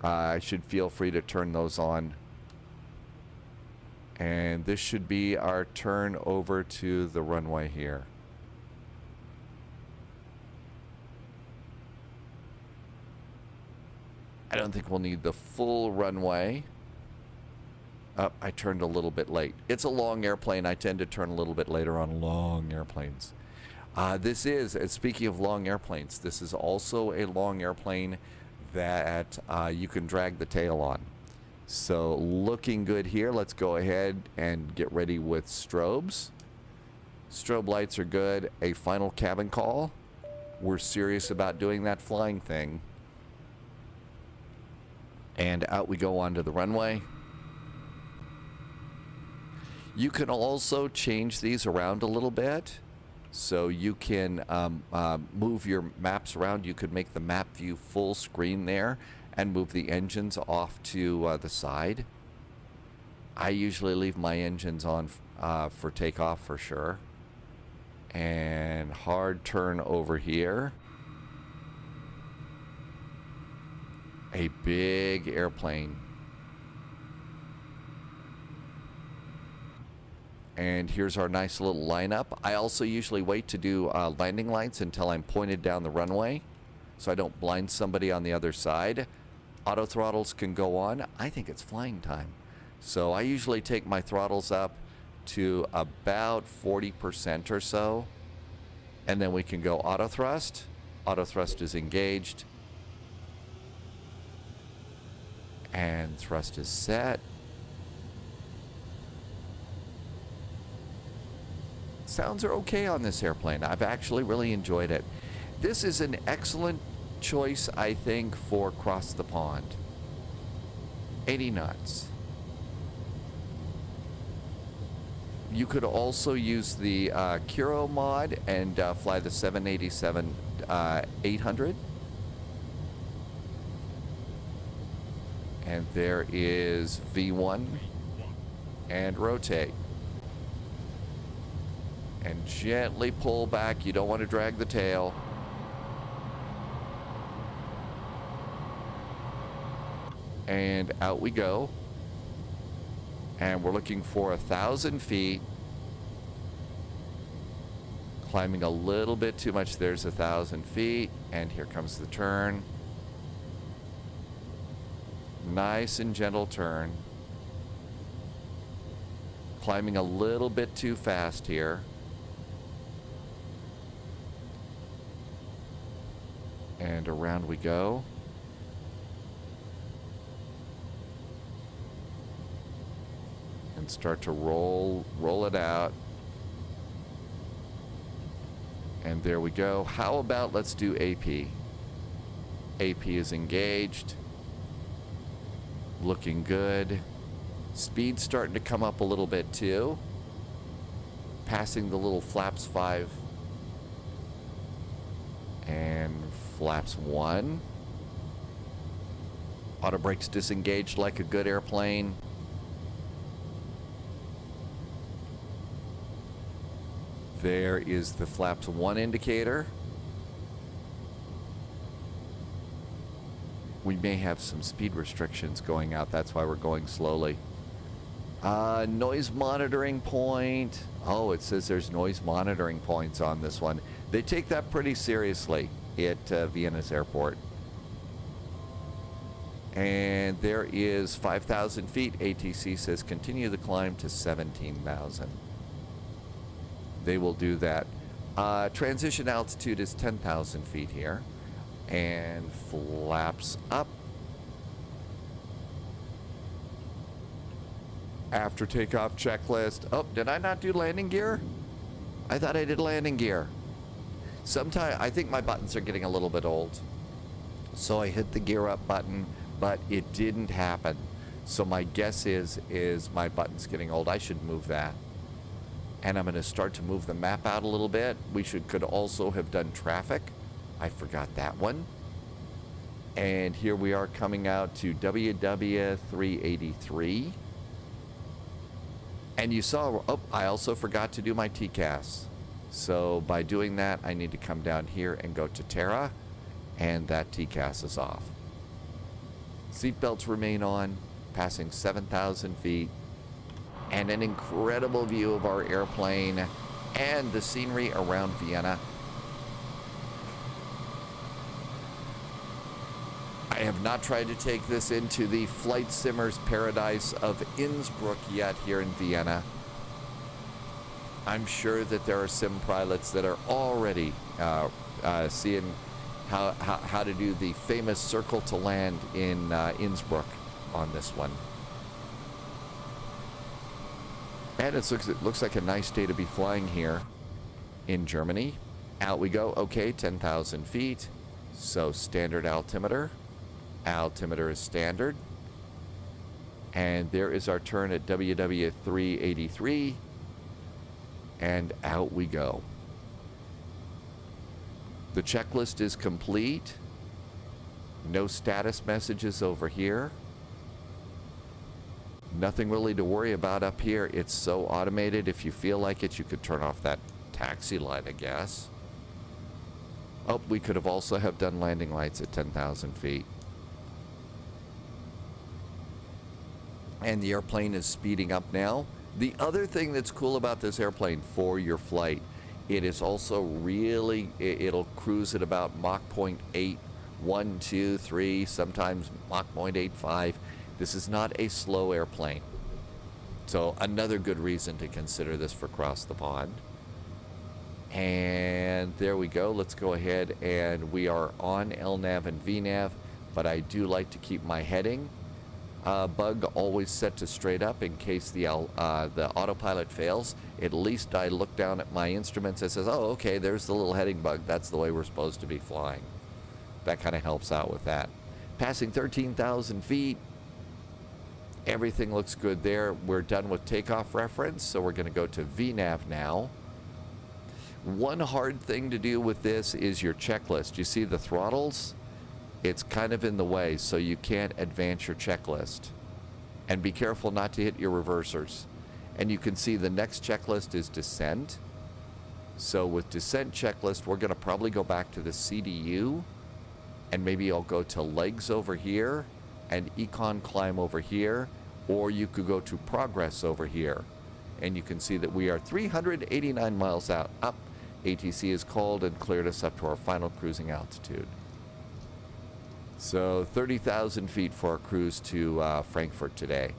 I should feel free to turn those on. And this should be our turn over to the runway here. I don't think we'll need the full runway. I turned a little bit late. It's a long airplane. I tend to turn a little bit later on long airplanes. This is, speaking of long airplanes, this is also a long airplane that you can drag the tail on. So looking good here. Let's go ahead and get ready with strobes. Strobe lights are good. A final cabin call. We're serious about doing that flying thing. And out we go onto the runway. You can also change these around a little bit. So you can move your maps around. You could make the map view full screen there and move the engines off to the side. I usually leave my engines on for takeoff for sure. And hard turn over here. A big airplane. And here's our nice little lineup. I also usually wait to do landing lights until I'm pointed down the runway, so I don't blind somebody on the other side. Auto throttles can go on. I think it's flying time. So I usually take my throttles up to about 40% or so. And then we can go auto thrust. Auto thrust is engaged. And thrust is set. Sounds are okay on this airplane. I've actually really enjoyed it. This is an excellent choice, I think, for across the pond. 80 knots. You could also use the Kuro mod and fly the 787-800. And there is V1 and rotate. And gently pull back. You don't want to drag the tail. And out we go. And we're looking for 1,000 feet. Climbing a little bit too much. There's 1,000 feet. And here comes the turn. Nice and gentle turn. Climbing a little bit too fast here. And around we go. And start to roll it out. And there we go. How about let's do AP? AP is engaged. Looking good. Speed's starting to come up a little bit too. Passing the little flaps 5. And flaps 1. Auto brakes disengaged like a good airplane. There is the flaps 1 indicator. We may have some speed restrictions going out. That's why we're going slowly. Noise monitoring point. Oh, it says there's noise monitoring points on this one. They take that pretty seriously at Vienna's airport. And there is 5,000 feet. ATC says continue the climb to 17,000. They will do that. Transition altitude is 10,000 feet here. And flaps up. After takeoff checklist. Oh, did I not do landing gear? I thought I did landing gear. Sometimes I think my buttons are getting a little bit old. So I hit the gear up button, but it didn't happen. So my guess is my button's getting old. I should move that. And I'm going to start to move the map out a little bit. We could also have done traffic. I forgot that one. And here we are coming out to WW 383. And you saw, oh, I also forgot to do my TCAS. So by doing that, I need to come down here and go to Terra, and that TCAS is off. Seatbelts remain on, passing 7,000 feet, and an incredible view of our airplane and the scenery around Vienna. I have not tried to take this into the flight simmer's paradise of Innsbruck yet here in Vienna. I'm sure that there are sim pilots that are already seeing how to do the famous circle to land in Innsbruck on this one. And it looks like a nice day to be flying here in Germany. Out we go. Okay, 10,000 feet. So standard altimeter. Altimeter is standard. And there is our turn at WW383. And out we go. The checklist is complete. No status messages over here. Nothing really to worry about up here. It's so automated. If you feel like it, you could turn off that taxi light, I guess. Oh, we could have also have done landing lights at 10,000 feet. And the airplane is speeding up now. The other thing that's cool about this airplane for your flight, it is also really, it'll cruise at about Mach 0.8, 1, 2, 3, sometimes Mach 0.85. This is not a slow airplane. So another good reason to consider this for cross the pond. And there we go. Let's go ahead, and we are on LNAV and VNAV, but I do like to keep my heading bug always set to straight up in case the autopilot fails. At least I look down at my instruments and says, oh, okay, there's the little heading bug. That's the way we're supposed to be flying. That kind of helps out with that. Passing 13,000 feet. Everything looks good there. We're done with takeoff reference, so we're going to go to VNAV now. One hard thing to do with this is your checklist. You see the throttles? It's kind of in the way, so you can't advance your checklist. And be careful not to hit your reversers. And you can see the next checklist is descent. So with descent checklist, we're going to probably go back to the CDU, and maybe I'll go to legs over here and econ climb over here, or you could go to progress over here. And you can see that we are 389 miles out. Up. ATC is called and cleared us up to our final cruising altitude. So 30,000 feet for our cruise to Frankfurt today.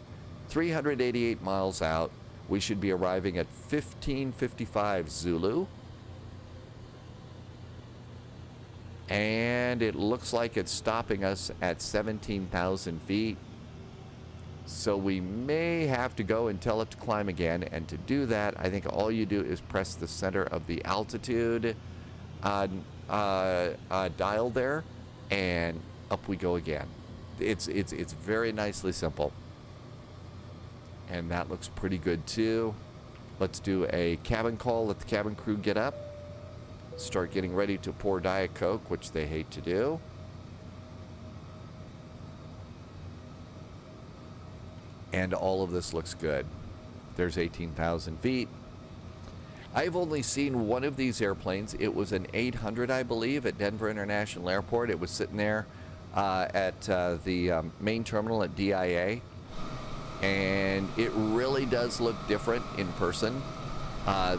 388 miles out. We should be arriving at 1555 Zulu. And it looks like it's stopping us at 17,000 feet. So we may have to go and tell it to climb again. And to do that, I think all you do is press the center of the altitude dial there, and up we go again. It's very nicely simple. And that looks pretty good too. Let's do a cabin call. Let the cabin crew get up. Start getting ready to pour Diet Coke, which they hate to do. And all of this looks good. There's 18,000 feet. I've only seen one of these airplanes. It was an 800, I believe, at Denver International Airport. It was sitting there at the main terminal at DIA. And it really does look different in person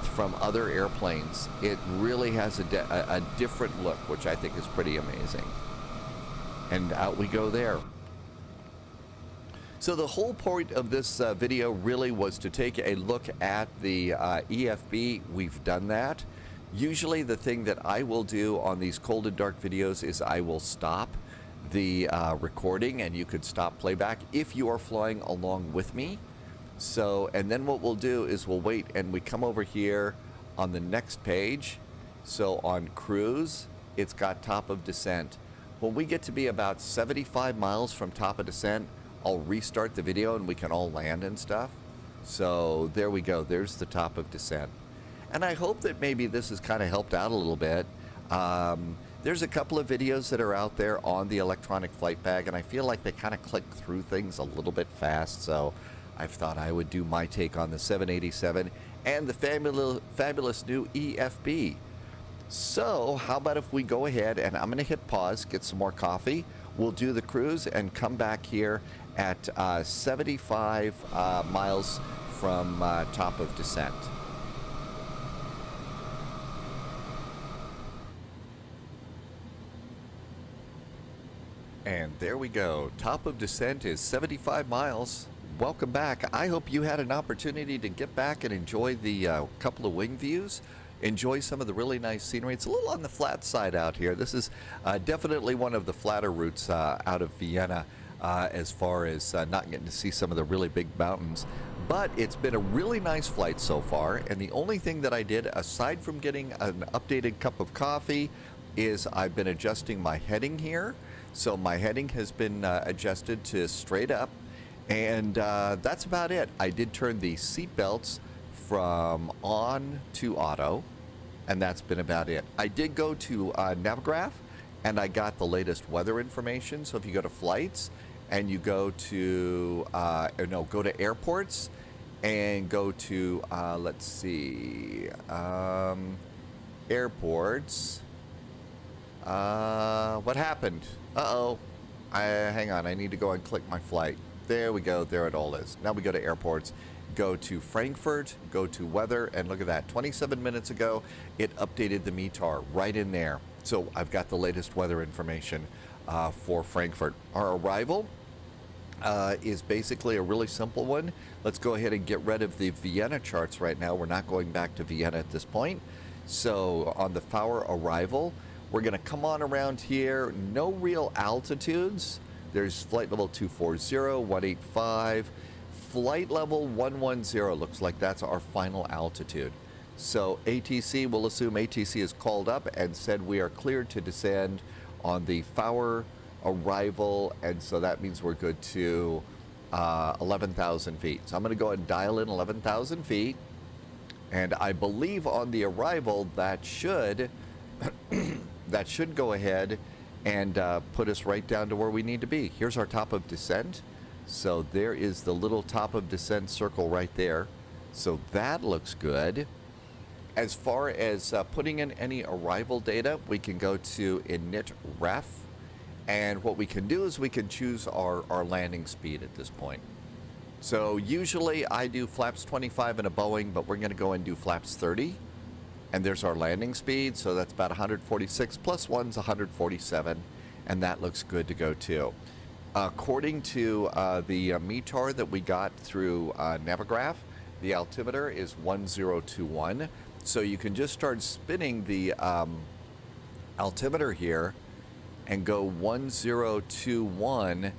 from other airplanes. It really has a different look, which I think is pretty amazing. And out we go there. So the whole point of this video really was to take a look at the EFB. We've done that. Usually the thing that I will do on these cold and dark videos is I will stop the recording, and you could stop playback if you are flying along with me. So, and then what we'll do is we'll wait, and we come over here on the next page. So on cruise, it's got top of descent. When we get to be about 75 miles from top of descent, I'll restart the video and we can all land and stuff. So there we go. There's the top of descent. And I hope that maybe this has kind of helped out a little bit. There's a couple of videos that are out there on the electronic flight bag, and I feel like they kind of click through things a little bit fast. So I've thought I would do my take on the 787 and the fabulous new EFB. So how about if we go ahead, and I'm going to hit pause, get some more coffee. We'll do the cruise and come back here at 75 miles from top of descent. And there we go. Top of descent is 75 miles. welcome back. I hope you had an opportunity to get back and enjoy the couple of wing views. Enjoy some of the really nice scenery. It's a little on the flat side out here. This is definitely one of the flatter routes out of Vienna as far as not getting to see some of the really big mountains. But it's been a really nice flight so far, and the only thing that I did, aside from getting an updated cup of coffee, is I've been adjusting my heading here. So my heading has been adjusted to straight up, and that's about it. I did turn the seat belts from on to auto, and that's been about it. I did go to Navigraph, and I got the latest weather information. So if you go to flights, and you go to, go to airports, and go to, let's see, airports. What happened? Uh-oh. Hang on, I need to go and click my flight. There we go, there it all is. Now we go to airports. Go to Frankfurt, go to weather, and look at that. 27 minutes ago, it updated the METAR right in there. So I've got the latest weather information for Frankfurt. Our arrival is basically a really simple one. Let's go ahead and get rid of the Vienna charts right now. We're not going back to Vienna at this point. So on the FAWUR arrival, we're going to come on around here. No real altitudes. There's flight level 240, 185. Flight level 110 looks like that's our final altitude. So ATC, we'll assume ATC is called up and said we are cleared to descend on the FAWUR arrival, and so that means we're good to 11,000 feet. So I'm going to go ahead and dial in 11,000 feet, and I believe on the arrival that should that should go ahead and put us right down to where we need to be. Here's our top of descent. So there is the little top of descent circle right there. So that looks good. As far as putting in any arrival data, we can go to init-ref. And what we can do is we can choose our landing speed at this point. So usually I do flaps 25 in a Boeing, but we're going to go and do flaps 30. And there's our landing speed. So that's about 146 plus 1's 147. And that looks good to go too. According to the METAR that we got through Navigraph, the altimeter is 1021. So you can just start spinning the altimeter here and go 1021.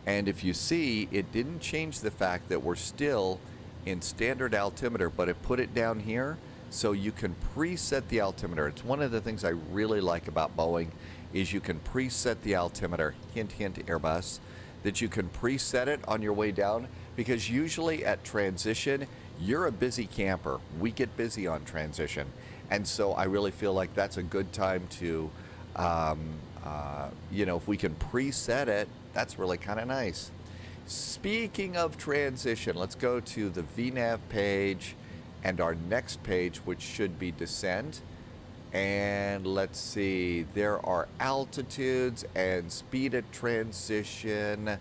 And if you see, it didn't change the fact that we're still in standard altimeter, but it put it down here. So you can preset the altimeter. It's one of the things I really like about Boeing is you can preset the altimeter. Hint, hint, Airbus. That you can preset it on your way down, because usually at transition, you're a busy camper. We get busy on transition. And so I really feel like that's a good time to, if we can preset it, that's really kind of nice. Speaking of transition, let's go to the VNAV page and our next page, which should be descent. And let's see, there are altitudes and speed at transition,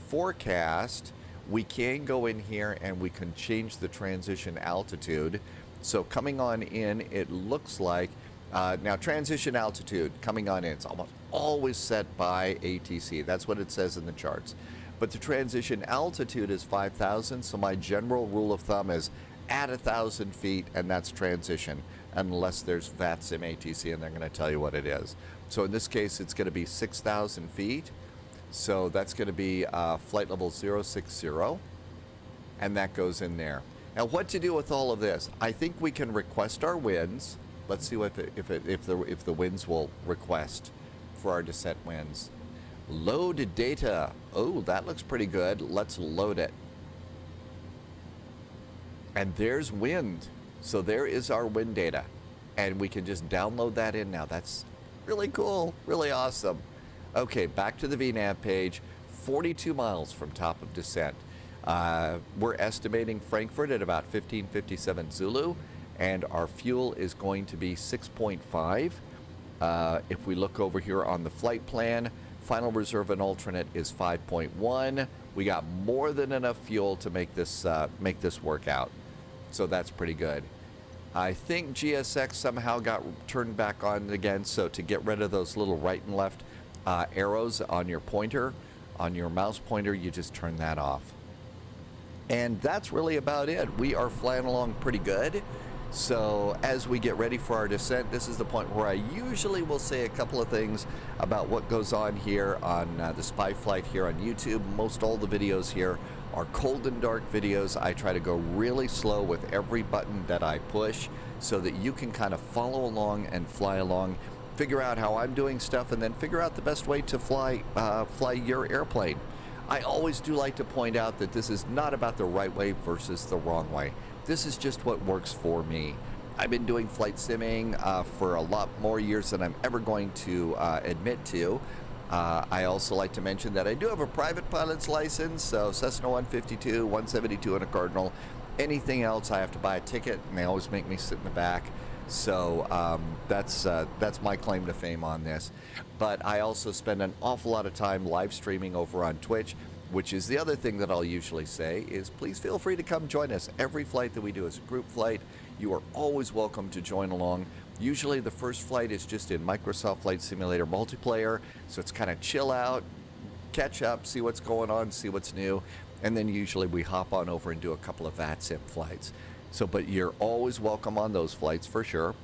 forecast. We can go in here and we can change the transition altitude. So coming on in, it looks like, now transition altitude coming on in, it's almost always set by ATC. That's what it says in the charts. But the transition altitude is 5,000. So my general rule of thumb is at 1,000 feet, and that's transition, unless there's VATSIM ATC, and they're going to tell you what it is. So in this case, it's going to be 6,000 feet. So that's going to be flight level 060, and that goes in there. Now, what to do with all of this? I think we can request our winds. Let's see what if the winds will request for our descent winds. Load data. Oh, that looks pretty good. Let's load it. And there's wind. So there is our wind data. And we can just download that in now. That's really cool. Really awesome. Okay, back to the VNAV page. 42 miles from top of descent. We're estimating Frankfurt at about 1557 Zulu. And our fuel is going to be 6.5. If we look over here on the flight plan, final reserve and alternate is 5.1. We got more than enough fuel to make this work out. So that's pretty good. I think GSX somehow got turned back on again. So to get rid of those little right and left arrows on your pointer, on your mouse pointer, you just turn that off. And that's really about it. We are flying along pretty good. So as we get ready for our descent, this is the point where I usually will say a couple of things about what goes on here on the spy flight here on YouTube. Most all the videos here are cold and dark videos. I try to go really slow with every button that I push so that you can kind of follow along and fly along, figure out how I'm doing stuff, and then figure out the best way to fly your airplane. I always do like to point out that this is not about the right way versus the wrong way. This is just what works for me. I've been doing flight simming for a lot more years than I'm ever going to admit to. I also like to mention that I do have a private pilot's license, so Cessna 152, 172, and a Cardinal. Anything else, I have to buy a ticket, and they always make me sit in the back. So that's my claim to fame on this. But I also spend an awful lot of time live streaming over on Twitch, which is the other thing that I'll usually say is please feel free to come join us. Every flight that we do is a group flight. You are always welcome to join along. Usually the first flight is just in Microsoft Flight Simulator multiplayer, so it's kind of chill out, catch up, see what's going on, see what's new, and then usually we hop on over and do a couple of VATSIM flights. So, but you're always welcome on those flights for sure.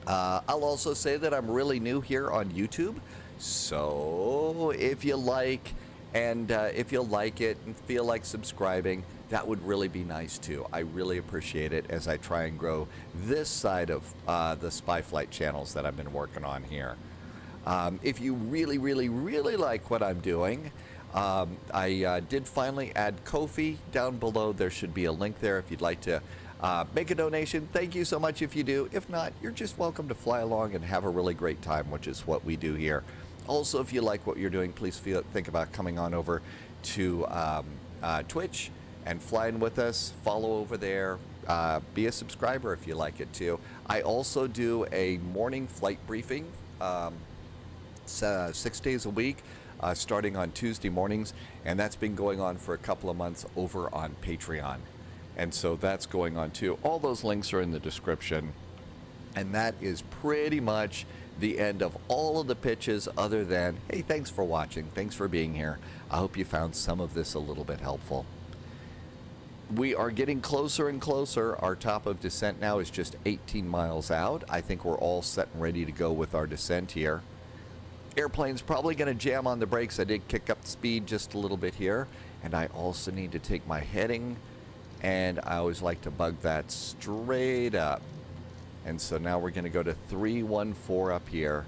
I'll also say that I'm really new here on YouTube, so if you like and if you like it and feel like subscribing, that would really be nice too. I really appreciate it as I try and grow this side of the spy flight channels that I've been working on here. If you really, really, really like what I'm doing, I did finally add Ko-fi down below. There should be a link there if you'd like to make a donation. Thank you so much if you do. If not, you're just welcome to fly along and have a really great time, which is what we do here. Also, if you like what you're doing, please think about coming on over to Twitch and flying with us. Follow over there. Be a subscriber if you like it too. I also do a morning flight briefing 6 days a week. Starting on Tuesday mornings, and that's been going on for a couple of months over on Patreon. And so that's going on too. All those links are in the description. And that is pretty much the end of all of the pitches other than, hey, thanks for watching. Thanks for being here. I hope you found some of this a little bit helpful. We are getting closer and closer. Our top of descent now is just 18 miles out. I think we're all set and ready to go with our descent here. Airplane's probably going to jam on the brakes. I did kick up the speed just a little bit here. And I also need to take my heading. And I always like to bug that straight up. And so now we're going to go to 314 up here.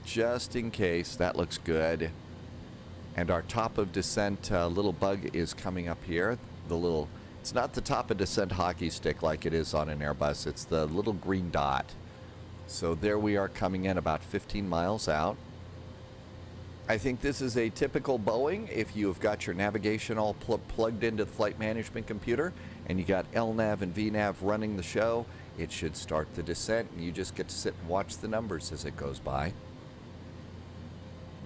Just in case. That looks good. And our top of descent little bug is coming up here. It's not the top of descent hockey stick like it is on an Airbus. It's the little green dot. So there we are coming in about 15 miles out. I think this is a typical Boeing. If you've got your navigation all plugged into the flight management computer and you got LNAV and VNAV running the show, it should start the descent and you just get to sit and watch the numbers as it goes by.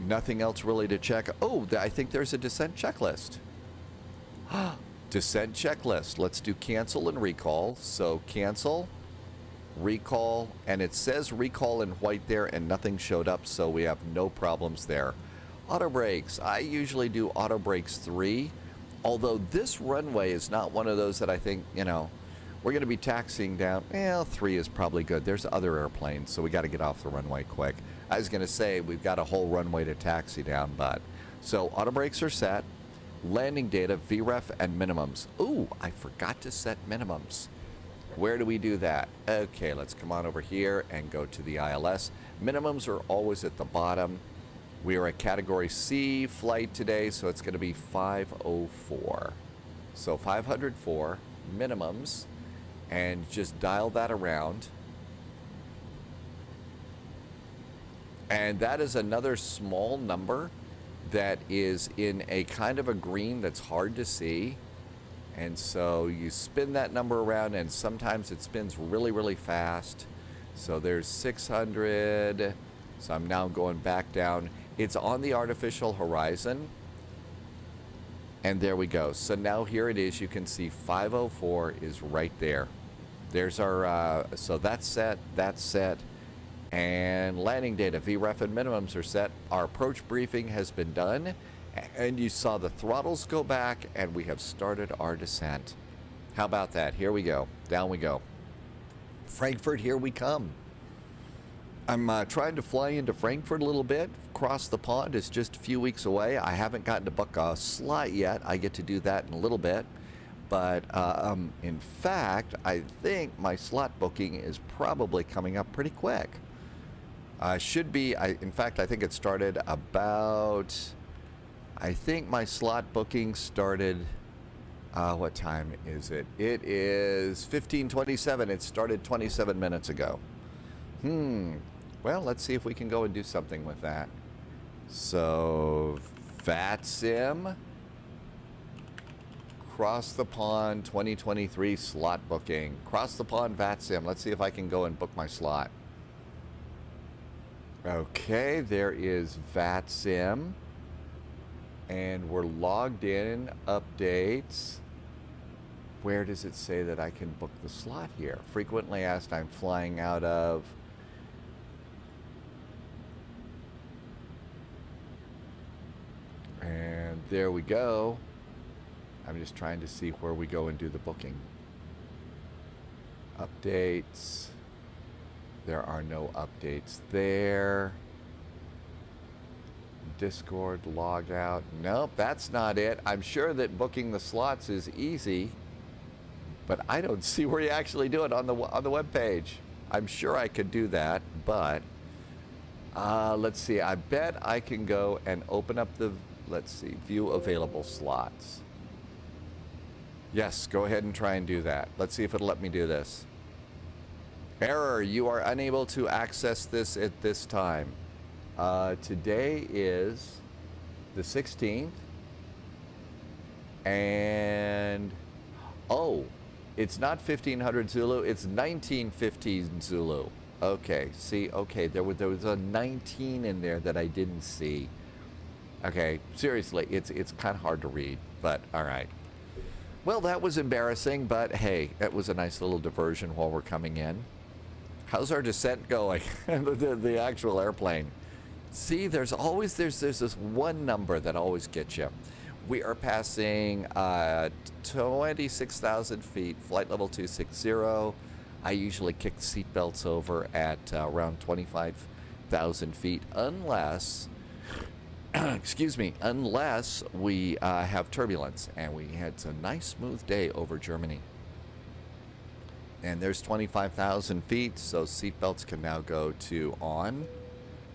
Nothing else really to check. Oh, I think there's a descent checklist. Descent checklist. Let's do cancel and recall. So cancel, recall, and it says recall in white there and nothing showed up, so we have no problems there. Auto brakes. I usually do auto brakes 3, although this runway is not one of those that I think, you know, we're going to be taxiing down. Well, 3 is probably good. There's other airplanes, so we got to get off the runway quick. I was going to say we've got a whole runway to taxi down, but so auto brakes are set. Landing data, VREF, and minimums. Ooh, I forgot to set minimums. Where do we do that? Okay, let's come on over here and go to the ILS. Minimums are always at the bottom. We are a Category C flight today, so it's going to be 504. So 504 minimums, and just dial that around. And that is another small number that is in a kind of a green that's hard to see. And so you spin that number around, and sometimes it spins really, really fast. So there's 600. So I'm now going back down. It's on the artificial horizon. And there we go. So now here it is. You can see 504 is right there. There's our, so that's set, that's set. And landing data, VREF and minimums are set. Our approach briefing has been done. And you saw the throttles go back, and we have started our descent. How about that? Here we go. Down we go. Frankfurt, here we come. I'm trying to fly into Frankfurt a little bit. Cross the pond is just a few weeks away. I haven't gotten to book a slot yet. I get to do that in a little bit. But in fact, I think my slot booking is probably coming up pretty quick. Should be, in fact, I think it started about, I think my slot booking started, what time is it? It is 15:27. It started 27 minutes ago. Well, let's see if we can go and do something with that. So, VATSIM, Cross the Pond 2023 slot booking. Cross the Pond VATSIM. Let's see if I can go and book my slot. Okay, there is VATSIM. And we're logged in. Updates. Where does it say that I can book the slot here? Frequently asked, I'm flying out of... And there we go. I'm just trying to see where we go and do the booking. Updates. There are no updates there. Discord log out. Nope, that's not it. I'm sure that booking the slots is easy, but I don't see where you actually do it on the web page. I'm sure I could do that, but let's see. I bet I can go and open up the, let's see, view available slots. Yes, go ahead and try and do that. Let's see if it'll let me do this. Error, you are unable to access this at this time. Today is the 16th. And, oh, it's not 1500 Zulu, it's 1915 Zulu. Okay, see, okay, there was a 19 in there that I didn't see. Okay, seriously, it's kind of hard to read, but all right. Well, that was embarrassing, but hey, that was a nice little diversion while we're coming in. How's our descent going? the actual airplane. See, there's this one number that always gets you. We are passing 26,000 feet, flight level 260. I usually kick the seat belts over at around 25,000 feet, unless excuse me, unless we have turbulence, and we had a nice smooth day over Germany. And there's 25,000 feet, so seatbelts can now go to on,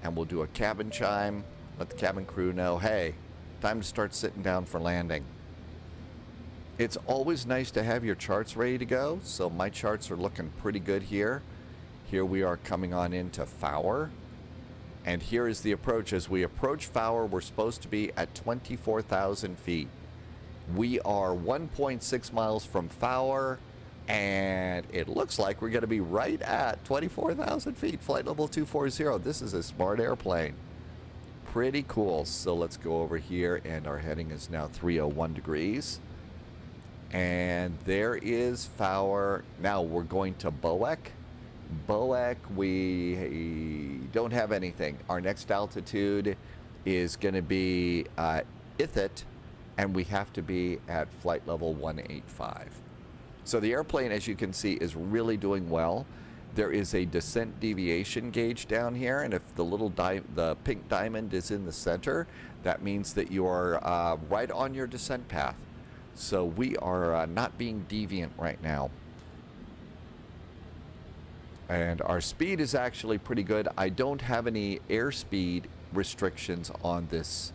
and we'll do a cabin chime, let the cabin crew know, hey, time to start sitting down for landing. It's always nice to have your charts ready to go, so my charts are looking pretty good here. Here we are coming on into FAWUR. And here is the approach. As we approach FAWUR, we're supposed to be at 24,000 feet. We are 1.6 miles from FAWUR, and it looks like we're going to be right at 24,000 feet, flight level 240. This is a smart airplane. Pretty cool. So let's go over here, and our heading is now 301 degrees. And there is FAWUR. Now we're going to BOEC. BOEC, we don't have anything. Our next altitude is going to be ITHIT, and we have to be at flight level 185. So the airplane, as you can see, is really doing well. There is a descent deviation gauge down here, and if the little the pink diamond is in the center, that means that you are right on your descent path. So we are not being deviant right now. And our speed is actually pretty good. I don't have any airspeed restrictions on this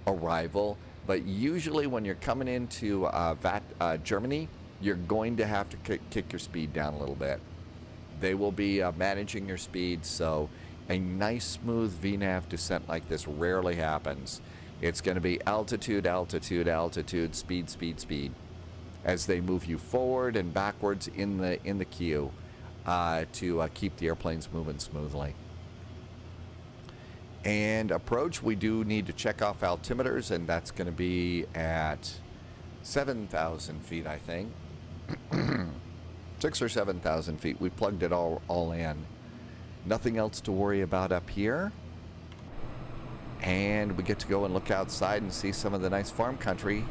arrival, but usually when you're coming into Germany, you're going to have to kick your speed down a little bit. They will be managing your speed, so a nice smooth VNAV descent like this rarely happens. It's going to be altitude, altitude, altitude, speed, speed, speed, as they move you forward and backwards in the queue. To keep the airplanes moving smoothly. And approach, we do need to check off altimeters, and that's going to be at 7,000 feet, I think. 6,000 or 7,000 feet. We plugged it all in. Nothing else to worry about up here. And we get to go and look outside and see some of the nice farm country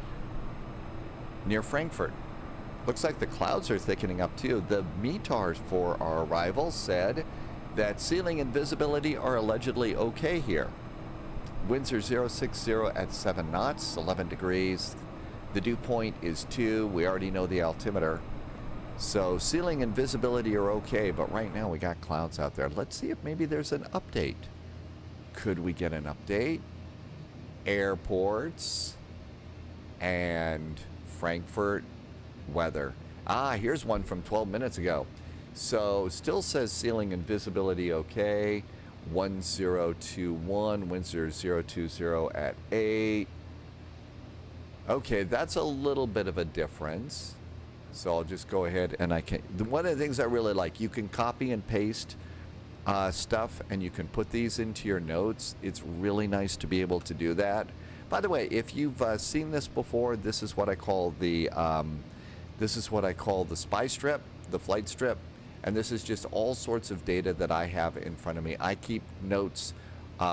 near Frankfurt. Looks like the clouds are thickening up too. The METARs for our arrival said that ceiling and visibility are allegedly okay here. Winds are 060 at 7 knots, 11 degrees. The dew point is 2. We already know the altimeter. So ceiling and visibility are okay, but right now we got clouds out there. Let's see if maybe there's an update. Could we get an update? Airports and Frankfurt weather. Here's one from 12 minutes ago. So still says ceiling and visibility okay. 1021, winds are 020 at 8. Okay, that's a little bit of a difference. So I'll just go ahead and one of the things I really like, you can copy and paste stuff and you can put these into your notes. It's really nice to be able to do that. By the way, if you've seen this before, this is what I call the spy strip, the flight strip, and this is just all sorts of data that I have in front of me. I keep notes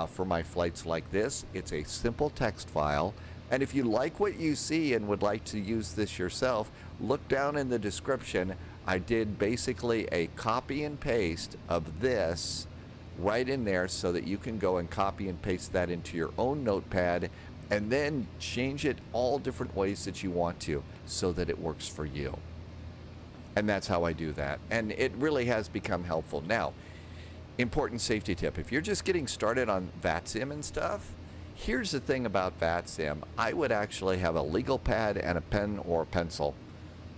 for my flights like this. It's a simple text file, and if you like what you see and would like to use this yourself, look down in the description. I did basically a copy and paste of this right in there so that you can go and copy and paste that into your own notepad and then change it all different ways that you want to so that it works for you. And that's how I do that. And it really has become helpful. Now, important safety tip. If you're just getting started on VATSIM and stuff, here's the thing about VATSIM. I would actually have a legal pad and a pen or a pencil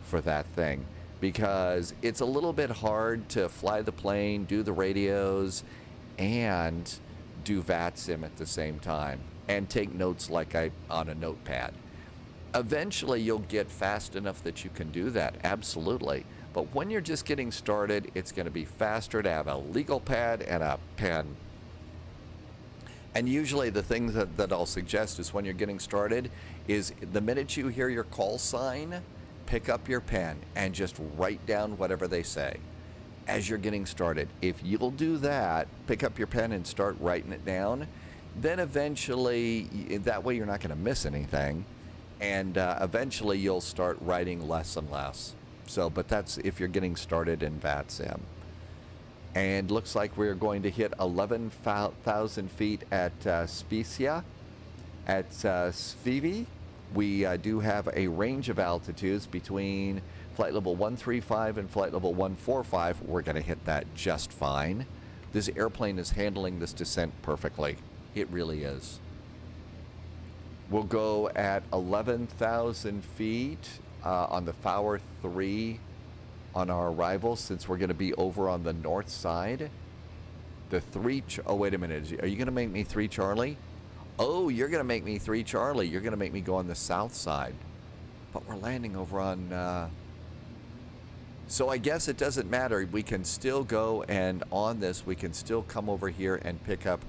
for that thing, because it's a little bit hard to fly the plane, do the radios, and do VATSIM at the same time, and take notes like on a notepad. Eventually, you'll get fast enough that you can do that, absolutely. But when you're just getting started, it's going to be faster to have a legal pad and a pen. And usually the things that I'll suggest is when you're getting started is the minute you hear your call sign, pick up your pen and just write down whatever they say as you're getting started. If you'll do that, pick up your pen and start writing it down, then eventually, that way you're not going to miss anything, and eventually you'll start writing less and less. So, but that's if you're getting started in VATSIM. And looks like we're going to hit 11,000 feet at Specia, at Svivi. We do have a range of altitudes between flight level 135 and flight level 145. We're going to hit that just fine. This airplane is handling this descent perfectly. It really is. We'll go at 11,000 feet on the FAWUR 3 on our arrival, since we're going to be over on the north side. The 3... oh, wait a minute. Are you going to make me 3 Charlie? Oh, you're going to make me 3 Charlie. You're going to make me go on the south side. But we're landing over on... So I guess it doesn't matter. We can still go, and on this, we can still come over here and pick up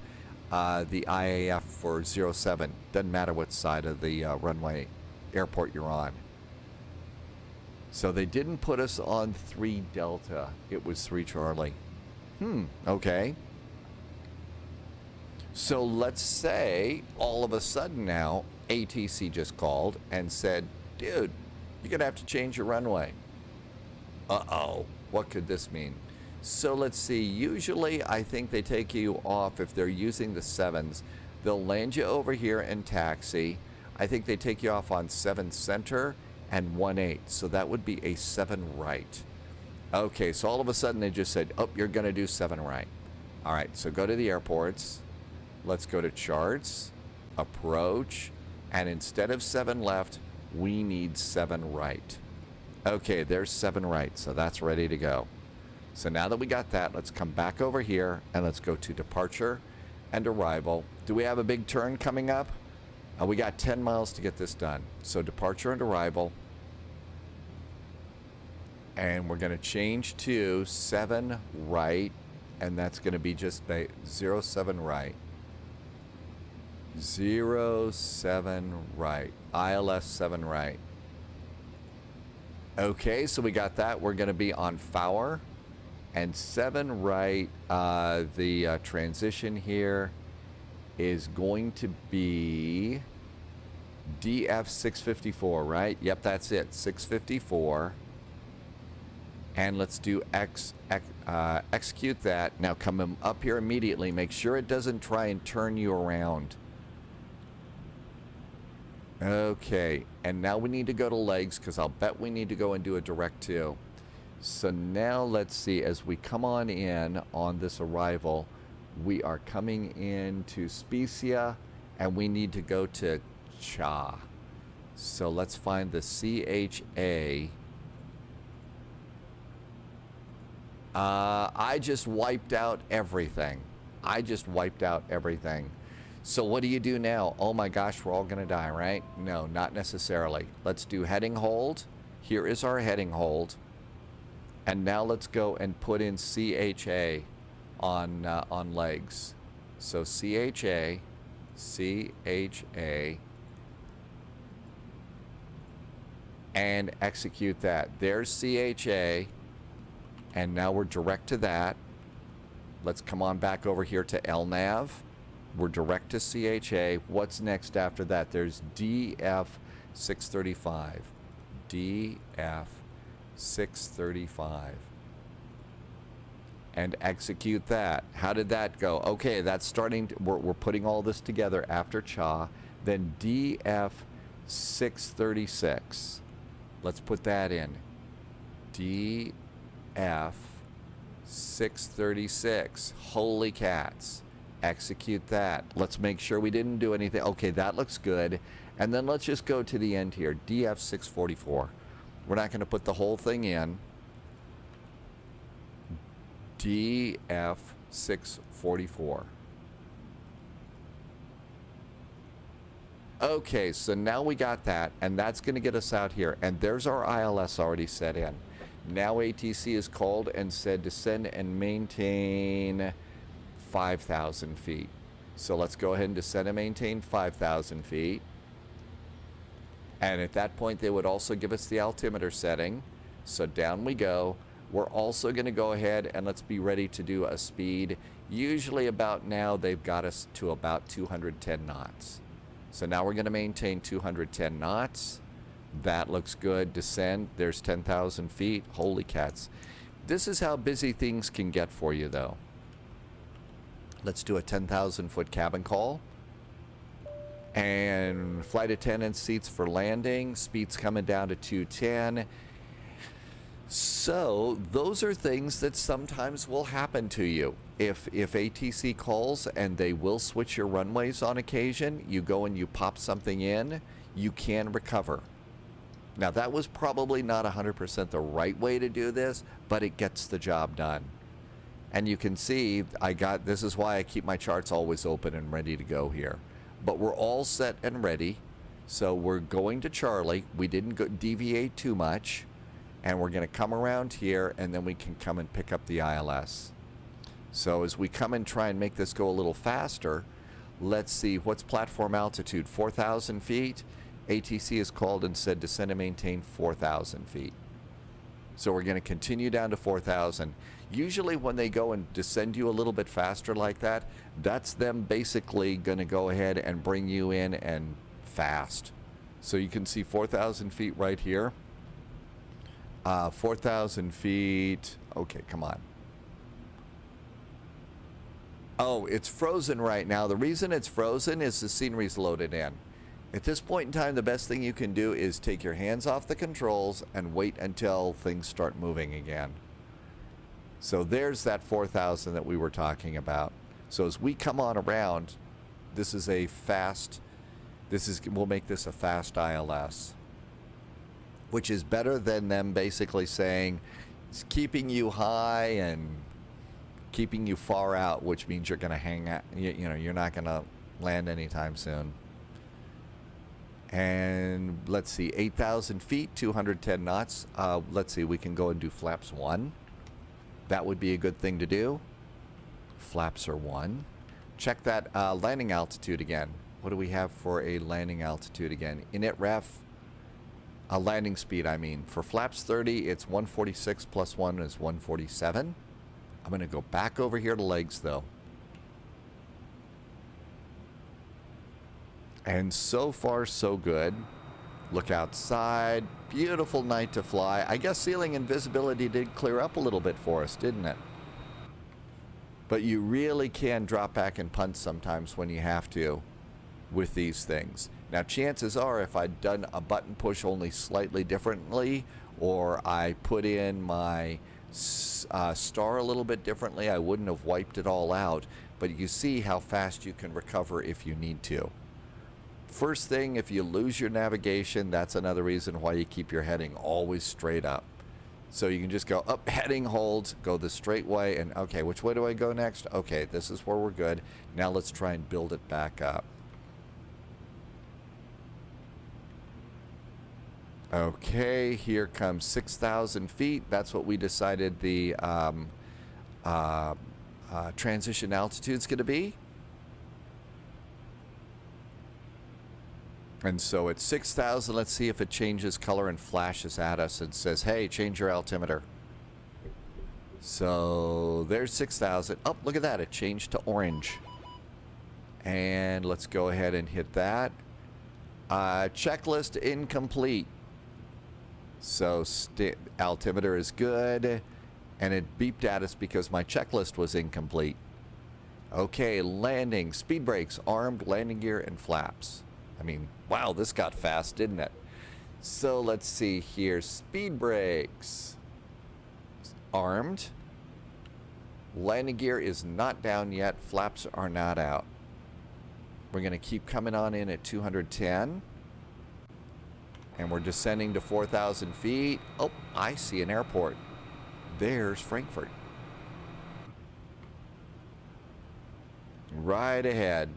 the IAF for 07. Doesn't matter what side of the runway airport you're on. So they didn't put us on 3 Delta. It was 3 Charlie. Okay. So let's say all of a sudden now ATC just called and said, dude, you're going to have to change your runway. Uh-oh. What could this mean? So let's see. Usually I think they take you off if they're using the 7s. They'll land you over here and taxi. I think they take you off on 7 center and 18. So that would be a 7 right. Okay, so all of a sudden they just said, oh, you're going to do 7 right. All right, so go to the airports. Let's go to charts, approach, and instead of 7 left, we need 7 right. Okay, there's 7 right, so that's ready to go. So now that we got that, let's come back over here and let's go to departure and arrival. Do we have a big turn coming up? We got 10 miles to get this done. So departure and arrival. And we're going to change to 7 right, and that's going to be just 07 right. 07 right. ILS 7 right. Okay, so we got that. We're going to be on FAWUR. And 7 right, the transition here is going to be DF 654, right? Yep, that's it, 654. And let's do execute that. Now come up here immediately. Make sure it doesn't try and turn you around. Okay, and now we need to go to legs because I'll bet we need to go and do a direct to. So now let's see, as we come on in on this arrival, we are coming into Spezia and we need to go to Cha. So let's find the CHA. I just wiped out everything. So what do you do now? Oh my gosh, we're all gonna die, right? No, not necessarily. Let's do heading hold. Here is our heading hold. And now let's go and put in CHA on legs. So CHA, and execute that. There's CHA, and now we're direct to that. Let's come on back over here to LNAV. We're direct to CHA. What's next after that? There's DF 635. DF 635. And execute that. How did that go? Okay, that's starting to, we're putting all this together after Cha. Then DF 636. Let's put that in. DF 636. Holy cats. Execute that. Let's make sure we didn't do anything. Okay, that looks good. And then let's just go to the end here. DF 644. We're not going to put the whole thing in. DF 644. Okay, so now we got that, and that's going to get us out here. And there's our ILS already set in. Now ATC is called and said descend and maintain 5,000 feet. So let's go ahead and descend and maintain 5,000 feet. And at that point, they would also give us the altimeter setting. So down we go. We're also going to go ahead and let's be ready to do a speed. Usually about now, they've got us to about 210 knots. So now we're going to maintain 210 knots. That looks good. Descend. There's 10,000 feet. Holy cats. This is how busy things can get for you, though. Let's do a 10,000 foot cabin call. And flight attendant seats for landing. Speed's coming down to 210. So those are things that sometimes will happen to you. If ATC calls and they will switch your runways on occasion, you go and you pop something in, you can recover. Now that was probably not 100% the right way to do this, but it gets the job done. And you can see this is why I keep my charts always open and ready to go here. But we're all set and ready. So we're going to Charlie. We didn't deviate too much. And we're going to come around here, and then we can come and pick up the ILS. So as we come and try and make this go a little faster, let's see, what's platform altitude? 4,000 feet. ATC is called and said descend and maintain 4,000 feet. So we're going to continue down to 4,000. Usually when they go and descend you a little bit faster like that, that's them basically going to go ahead and bring you in and fast. So you can see 4,000 feet right here. 4,000 feet. Okay, come on. Oh, it's frozen right now. The reason it's frozen is the scenery's loaded in. At this point in time, the best thing you can do is take your hands off the controls and wait until things start moving again. So there's that 4,000 that we were talking about. So as we come on around, this is a fast, we'll make this a fast ILS, which is better than them basically saying it's keeping you high and keeping you far out, which means you're going to hang out, you know, you're not going to land anytime soon. And let's see, 8,000 feet, 210 knots. Let's see, we can go and do flaps 1. That would be a good thing to do. Flaps are 1. Check that landing altitude again. What do we have for a landing altitude again? Init ref, landing speed, I mean. For flaps 30, it's 146 plus 1 is 147. I'm going to go back over here to legs, though. And so far, so good. Look outside. Beautiful night to fly. I guess ceiling and visibility did clear up a little bit for us, didn't it? But you really can drop back and punt sometimes when you have to with these things. Now, chances are if I'd done a button push only slightly differently, or I put in my star a little bit differently, I wouldn't have wiped it all out. But you see how fast you can recover if you need to. First thing, if you lose your navigation, that's another reason why you keep your heading always straight up. So you can just go up, heading holds, go the straight way, and okay, which way do I go next? Okay, this is where we're good. Now let's try and build it back up. Okay, here comes 6,000 feet. That's what we decided the transition altitude is going to be. And so at 6,000, let's see if it changes color and flashes at us and says, hey, change your altimeter. So there's 6,000. Oh, look at that. It changed to orange. And let's go ahead and hit that. Checklist incomplete. So altimeter is good. And it beeped at us because my checklist was incomplete. Okay, landing, speed brakes, armed, landing gear, and flaps. I mean, wow, this got fast, didn't it? So let's see here. Speed brakes. Armed. Landing gear is not down yet. Flaps are not out. We're going to keep coming on in at 210. And we're descending to 4,000 feet. Oh, I see an airport. There's Frankfurt. Right ahead.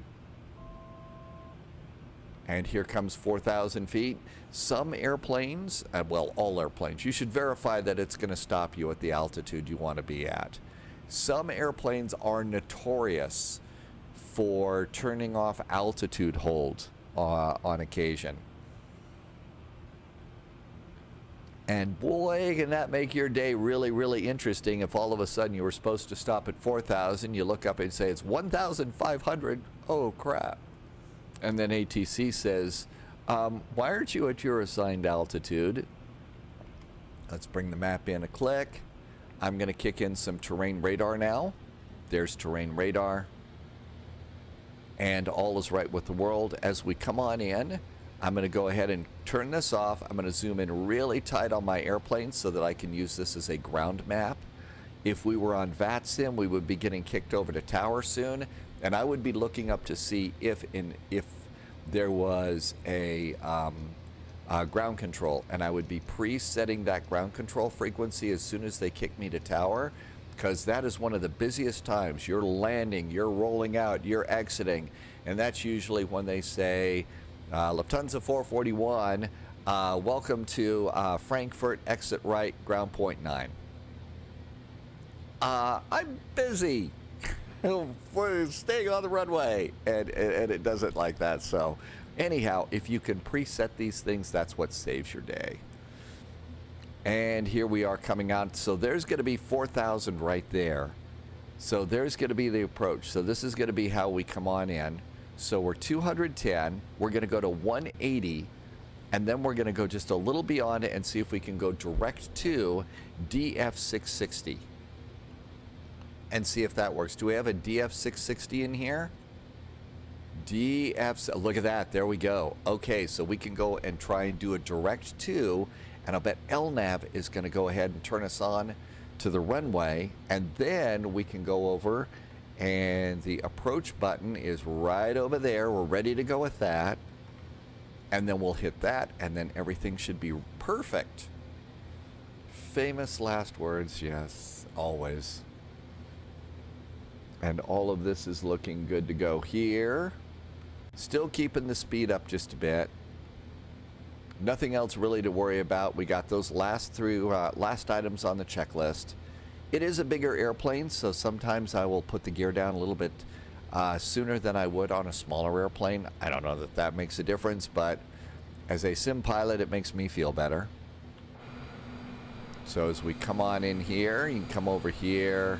And here comes 4,000 feet. Some airplanes, well, all airplanes, you should verify that it's going to stop you at the altitude you want to be at. Some airplanes are notorious for turning off altitude hold on occasion. And boy, can that make your day really, really interesting if all of a sudden you were supposed to stop at 4,000, you look up and say it's 1,500. Oh, crap. And then ATC says, why aren't you at your assigned altitude? Let's bring the map in a click. I'm going to kick in some terrain radar now. There's terrain radar. And all is right with the world. As we come on in, I'm going to go ahead and turn this off. I'm going to zoom in really tight on my airplane so that I can use this as a ground map. If we were on VATSIM, we would be getting kicked over to tower soon. And I would be looking up to see if there was a ground control, and I would be pre-setting that ground control frequency as soon as they kick me to tower, because that is one of the busiest times. You're landing, you're rolling out, you're exiting, and that's usually when they say, Lufthansa 441, welcome to Frankfurt, exit right, ground point 9. I'm busy. We're staying on the runway, and it doesn't like that. So anyhow, if you can preset these things, that's what saves your day. And here we are coming out. So there's going to be 4,000 right there. So there's going to be the approach. So this is going to be how we come on in. So we're 210. We're going to go to 180, and then we're going to go just a little beyond it and see if we can go direct to DF 660. And see if that works. Do we have a DF 660 in here? Look at that, there we go. Okay, so we can go and try and do a direct to, and I'll bet LNAV is going to go ahead and turn us on to the runway, and then we can go over, and the approach button is right over there. We're ready to go with that, and then we'll hit that, and then everything should be perfect. Famous last words, yes, always. And all of this is looking good to go here. Still keeping the speed up just a bit. Nothing else really to worry about. We got those last items on the checklist. It is a bigger airplane, so sometimes I will put the gear down a little bit sooner than I would on a smaller airplane. I don't know that that makes a difference, but as a sim pilot, it makes me feel better. So as we come on in here, you can come over here.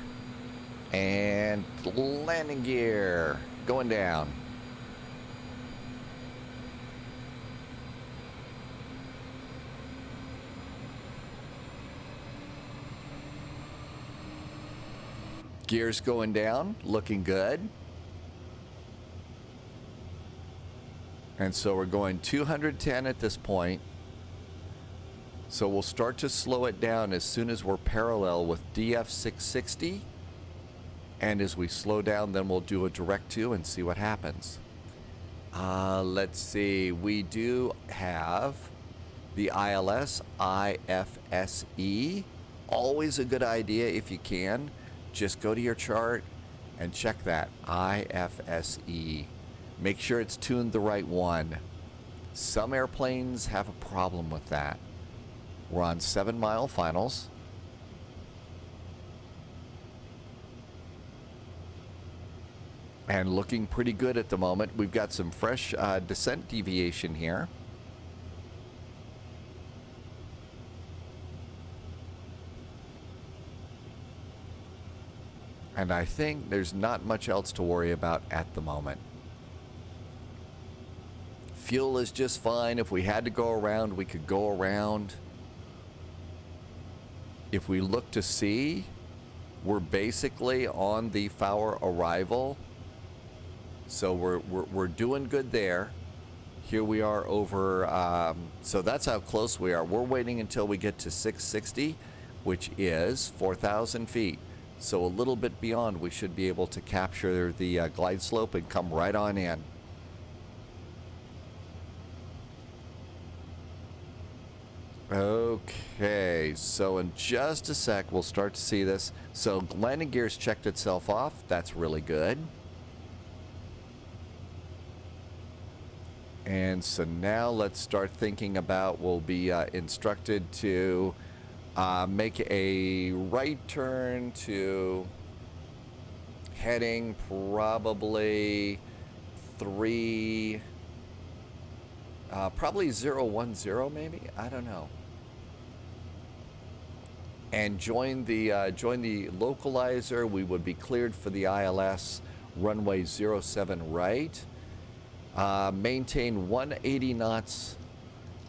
And landing gear going down. Gears going down, looking good. And so we're going 210 at this point. So we'll start to slow it down as soon as we're parallel with DF 660. And as we slow down, then we'll do a direct to and see what happens. Let's see. We do have the ILS, IFSE. Always a good idea if you can. Just go to your chart and check that. IFSE. Make sure it's tuned the right one. Some airplanes have a problem with that. We're on 7-mile finals. And looking pretty good at the moment. We've got some fresh descent deviation here. And I think there's not much else to worry about at the moment. Fuel is just fine. If we had to go around, we could go around. If we look to see, we're basically on the FAWUR arrival. So we're doing good there. Here we are over, so that's how close we are. We're waiting until we get to 660, which is 4,000 feet. So a little bit beyond, we should be able to capture the glide slope and come right on in. Okay, so in just a sec, we'll start to see this. So landing gear's checked itself off. That's really good. And so now let's start thinking about, we'll be instructed to make a right turn to heading probably probably 010 maybe, I don't know. And join the localizer. We would be cleared for the ILS runway 07 right. Maintain 180 knots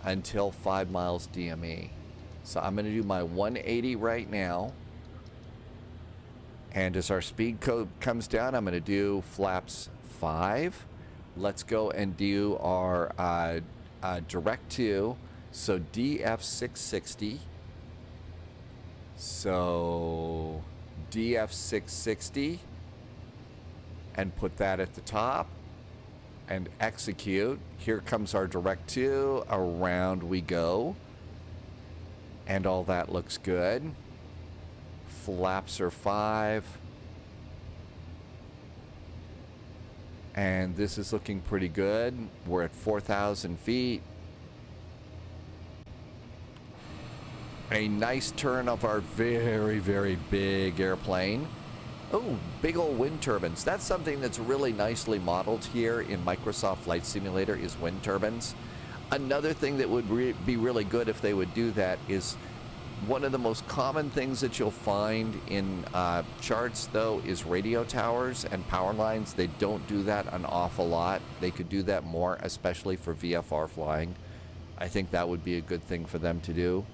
until 5 miles DME. So I'm going to do my 180 right now. And as our speed code comes down, I'm going to do flaps 5. Let's go and do our direct to. So DF 660. So DF 660. And put that at the top. And execute. Here comes our direct to. Around we go. And all that looks good. Flaps are 5. And this is looking pretty good. We're at 4,000 feet. A nice turn of our very, very big airplane. Oh, big old wind turbines. That's something that's really nicely modeled here in Microsoft Flight Simulator is wind turbines. Another thing that would be really good if they would do that is one of the most common things that you'll find in charts, though, is radio towers and power lines. They don't do that an awful lot. They could do that more, especially for VFR flying. I think that would be a good thing for them to do.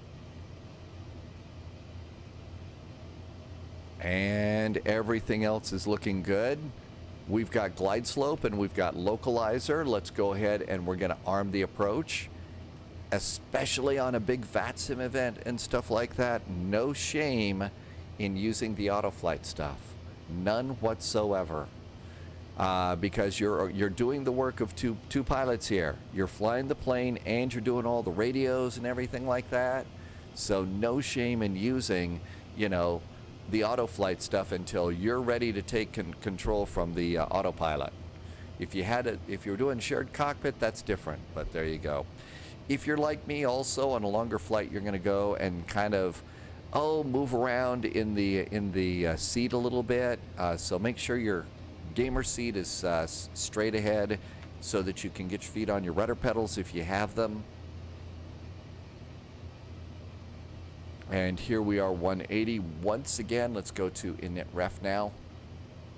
And everything else is looking good. We've got glide slope and we've got localizer. Let's go ahead and we're going to arm the approach. Especially on a big VATSIM event and stuff like that, no shame in using the autoflight stuff. None whatsoever. Because you're doing the work of two pilots here. You're flying the plane and you're doing all the radios and everything like that. So no shame in using, you know, the autoflight stuff until you're ready to take control from the autopilot. If you're doing shared cockpit, that's different, but there you go. If you're like me also on a longer flight, you're going to go and kind of, move around in the seat a little bit. So make sure your gamer seat is straight ahead so that you can get your feet on your rudder pedals if you have them. And here we are 180 once again. Let's go to init ref now.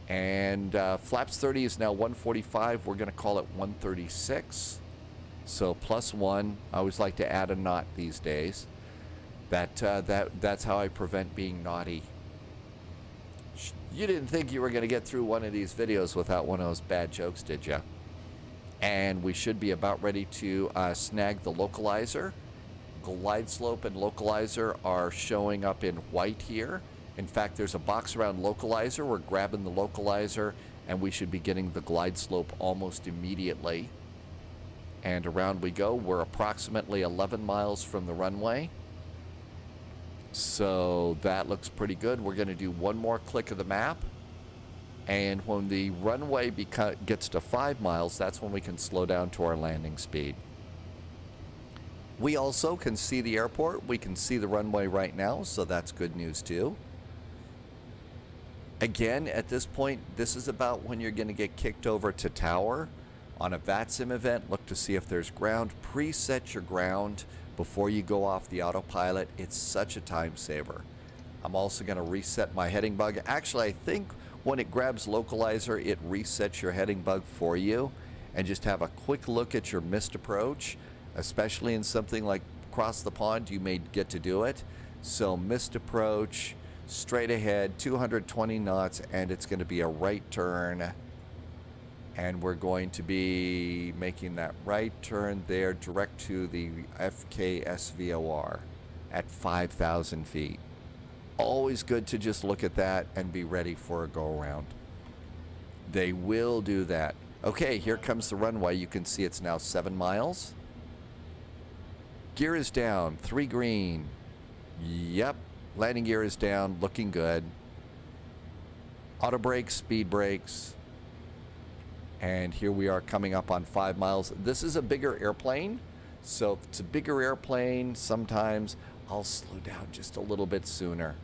And flaps 30 is now 145. We're going to call it 136. So +1. I always like to add a knot these days. That's how I prevent being naughty. You didn't think you were going to get through one of these videos without one of those bad jokes, did you? And we should be about ready to snag the localizer. Glide slope and localizer are showing up in white here. In fact, there's a box around localizer. We're grabbing the localizer, and we should be getting the glide slope almost immediately. And around we go. We're approximately 11 miles from the runway. So that looks pretty good. We're going to do one more click of the map. And when the runway gets to 5 miles, that's when we can slow down to our landing speed. We also can see the airport. We can see the runway right now, so that's good news too. Again, at this point, this is about when you're going to get kicked over to tower. On a VATSIM event, look to see if there's ground. Preset your ground before you go off the autopilot. It's such a time saver. I'm also going to reset my heading bug. Actually, I think when it grabs localizer, it resets your heading bug for you. And just have a quick look at your missed approach, especially in something like across the pond, you may get to do it. So missed approach, straight ahead, 220 knots, and it's going to be a right turn. And we're going to be making that right turn there direct to the FKSVOR at 5,000 feet. Always good to just look at that and be ready for a go around. They will do that. Okay, here comes the runway. You can see it's now 7 miles. Gear is down, 3 green. Yep, landing gear is down, looking good. Auto brakes, speed brakes. And here we are coming up on 5 miles. This is a bigger airplane. So if it's a bigger airplane, sometimes I'll slow down just a little bit sooner.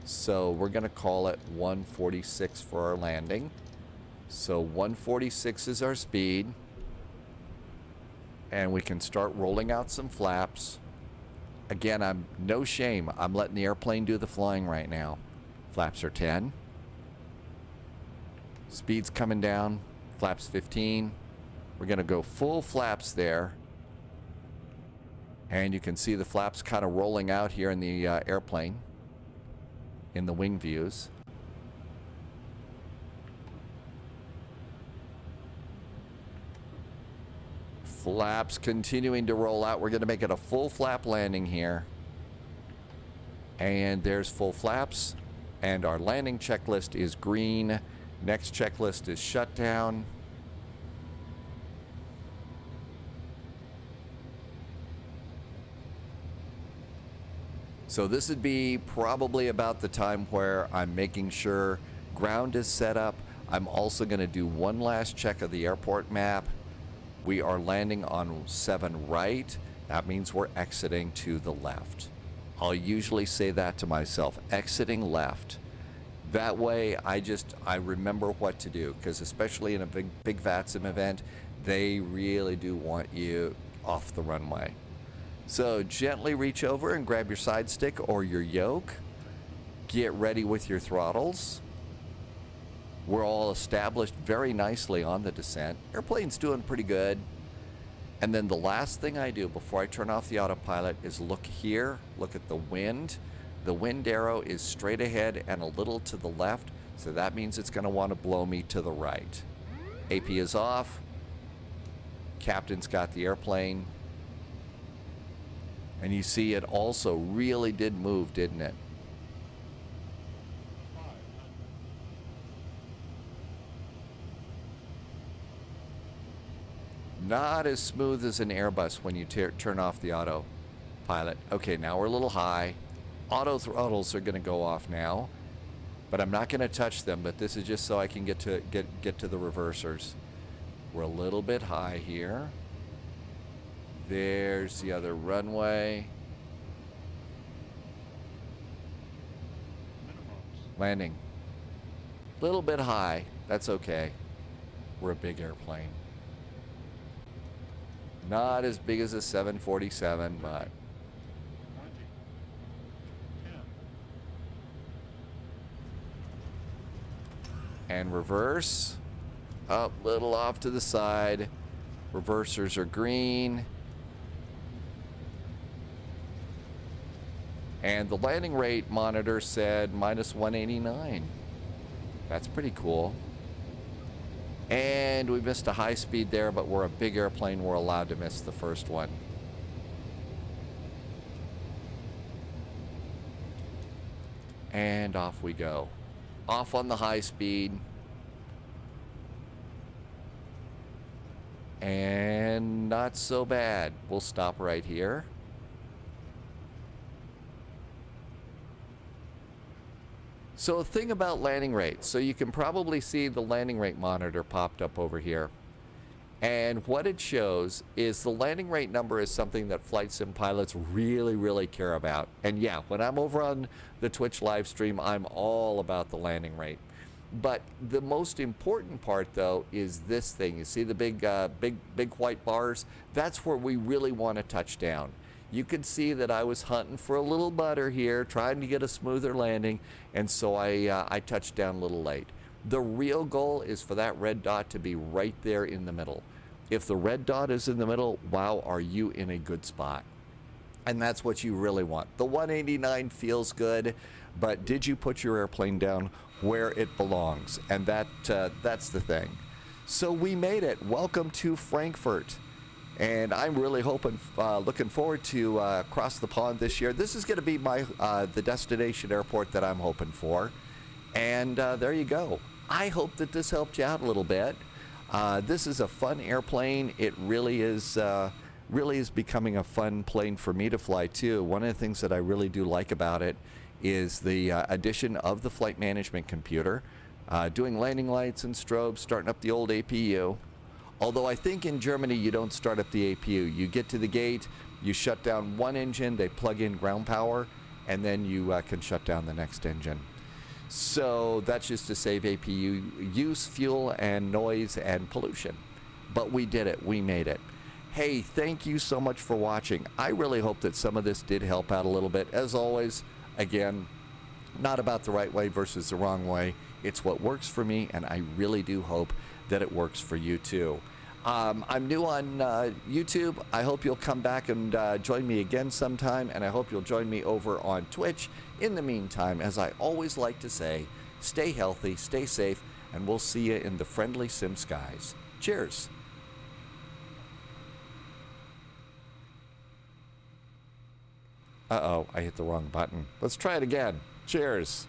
So we're going to call it 146 for our landing. So 146 is our speed. And we can start rolling out some flaps. Again, I'm no shame. I'm letting the airplane do the flying right now. Flaps are 10. Speed's coming down. Flaps 15. We're going to go full flaps there. And you can see the flaps kind of rolling out here in the airplane, in the wing views. Flaps continuing to roll out. We're going to make it a full flap landing here. And there's full flaps. And our landing checklist is green. Next checklist is shutdown. So this would be probably about the time where I'm making sure ground is set up. I'm also going to do one last check of the airport map. We are landing on 7 right. That means we're exiting to the left. I'll usually say that to myself, exiting left. That way I remember what to do, because especially in a big VATSIM event, they really do want you off the runway. So gently reach over and grab your side stick or your yoke. Get ready with your throttles. We're all established very nicely on the descent. Airplane's doing pretty good. And then the last thing I do before I turn off the autopilot is look here, look at the wind. The wind arrow is straight ahead and a little to the left, so that means it's going to want to blow me to the right. AP is off. Captain's got the airplane. And you see it also really did move, didn't it? Not as smooth as an Airbus when you turn off the autopilot. Okay, now we're a little high. Auto throttles are going to go off now, but I'm not going to touch them. But this is just so I can get to the reversers. We're a little bit high here. There's the other runway. Landing. A little bit high. That's okay. We're a big airplane. Not as big as a 747, but... And reverse. Up, little off to the side. Reversers are green. And the landing rate monitor said minus 189. That's pretty cool. And we missed a high speed there, but we're a big airplane. We're allowed to miss the first one. And off we go. Off on the high speed. And not so bad. We'll stop right here. So a thing about landing rates. So you can probably see the landing rate monitor popped up over here. And what it shows is the landing rate number is something that flight sim pilots really, really care about. And yeah, when I'm over on the Twitch live stream, I'm all about the landing rate. But the most important part, though, is this thing. You see the big white bars? That's where we really want to touch down. You can see that I was hunting for a little butter here, trying to get a smoother landing, and so I touched down a little late. The real goal is for that red dot to be right there in the middle. If the red dot is in the middle, wow, are you in a good spot? And that's what you really want. The 189 feels good, but did you put your airplane down where it belongs? And that's the thing. So we made it. Welcome to Frankfurt. And I'm really looking forward to cross the pond this year. This is going to be the destination airport that I'm hoping for. And there you go. I hope that this helped you out a little bit. This is a fun airplane. It really is becoming a fun plane for me to fly too. One of the things that I really do like about it is the addition of the flight management computer, doing landing lights and strobes, starting up the old APU. Although I think in Germany you don't start up the APU. You get to the gate, you shut down one engine, they plug in ground power, and then you can shut down the next engine. So that's just to save APU use, fuel, and noise and pollution. But we did it. We made it. Hey, thank you so much for watching. I really hope that some of this did help out a little bit. As always, again, not about the right way versus the wrong way. It's what works for me, and I really do hope that it works for you too. I'm new on YouTube. I hope you'll come back and join me again sometime, and I hope you'll join me over on Twitch. In the meantime, as I always like to say, stay healthy, stay safe, and we'll see you in the friendly sim skies. Cheers. Uh-oh, I hit the wrong button. Let's try it again. Cheers.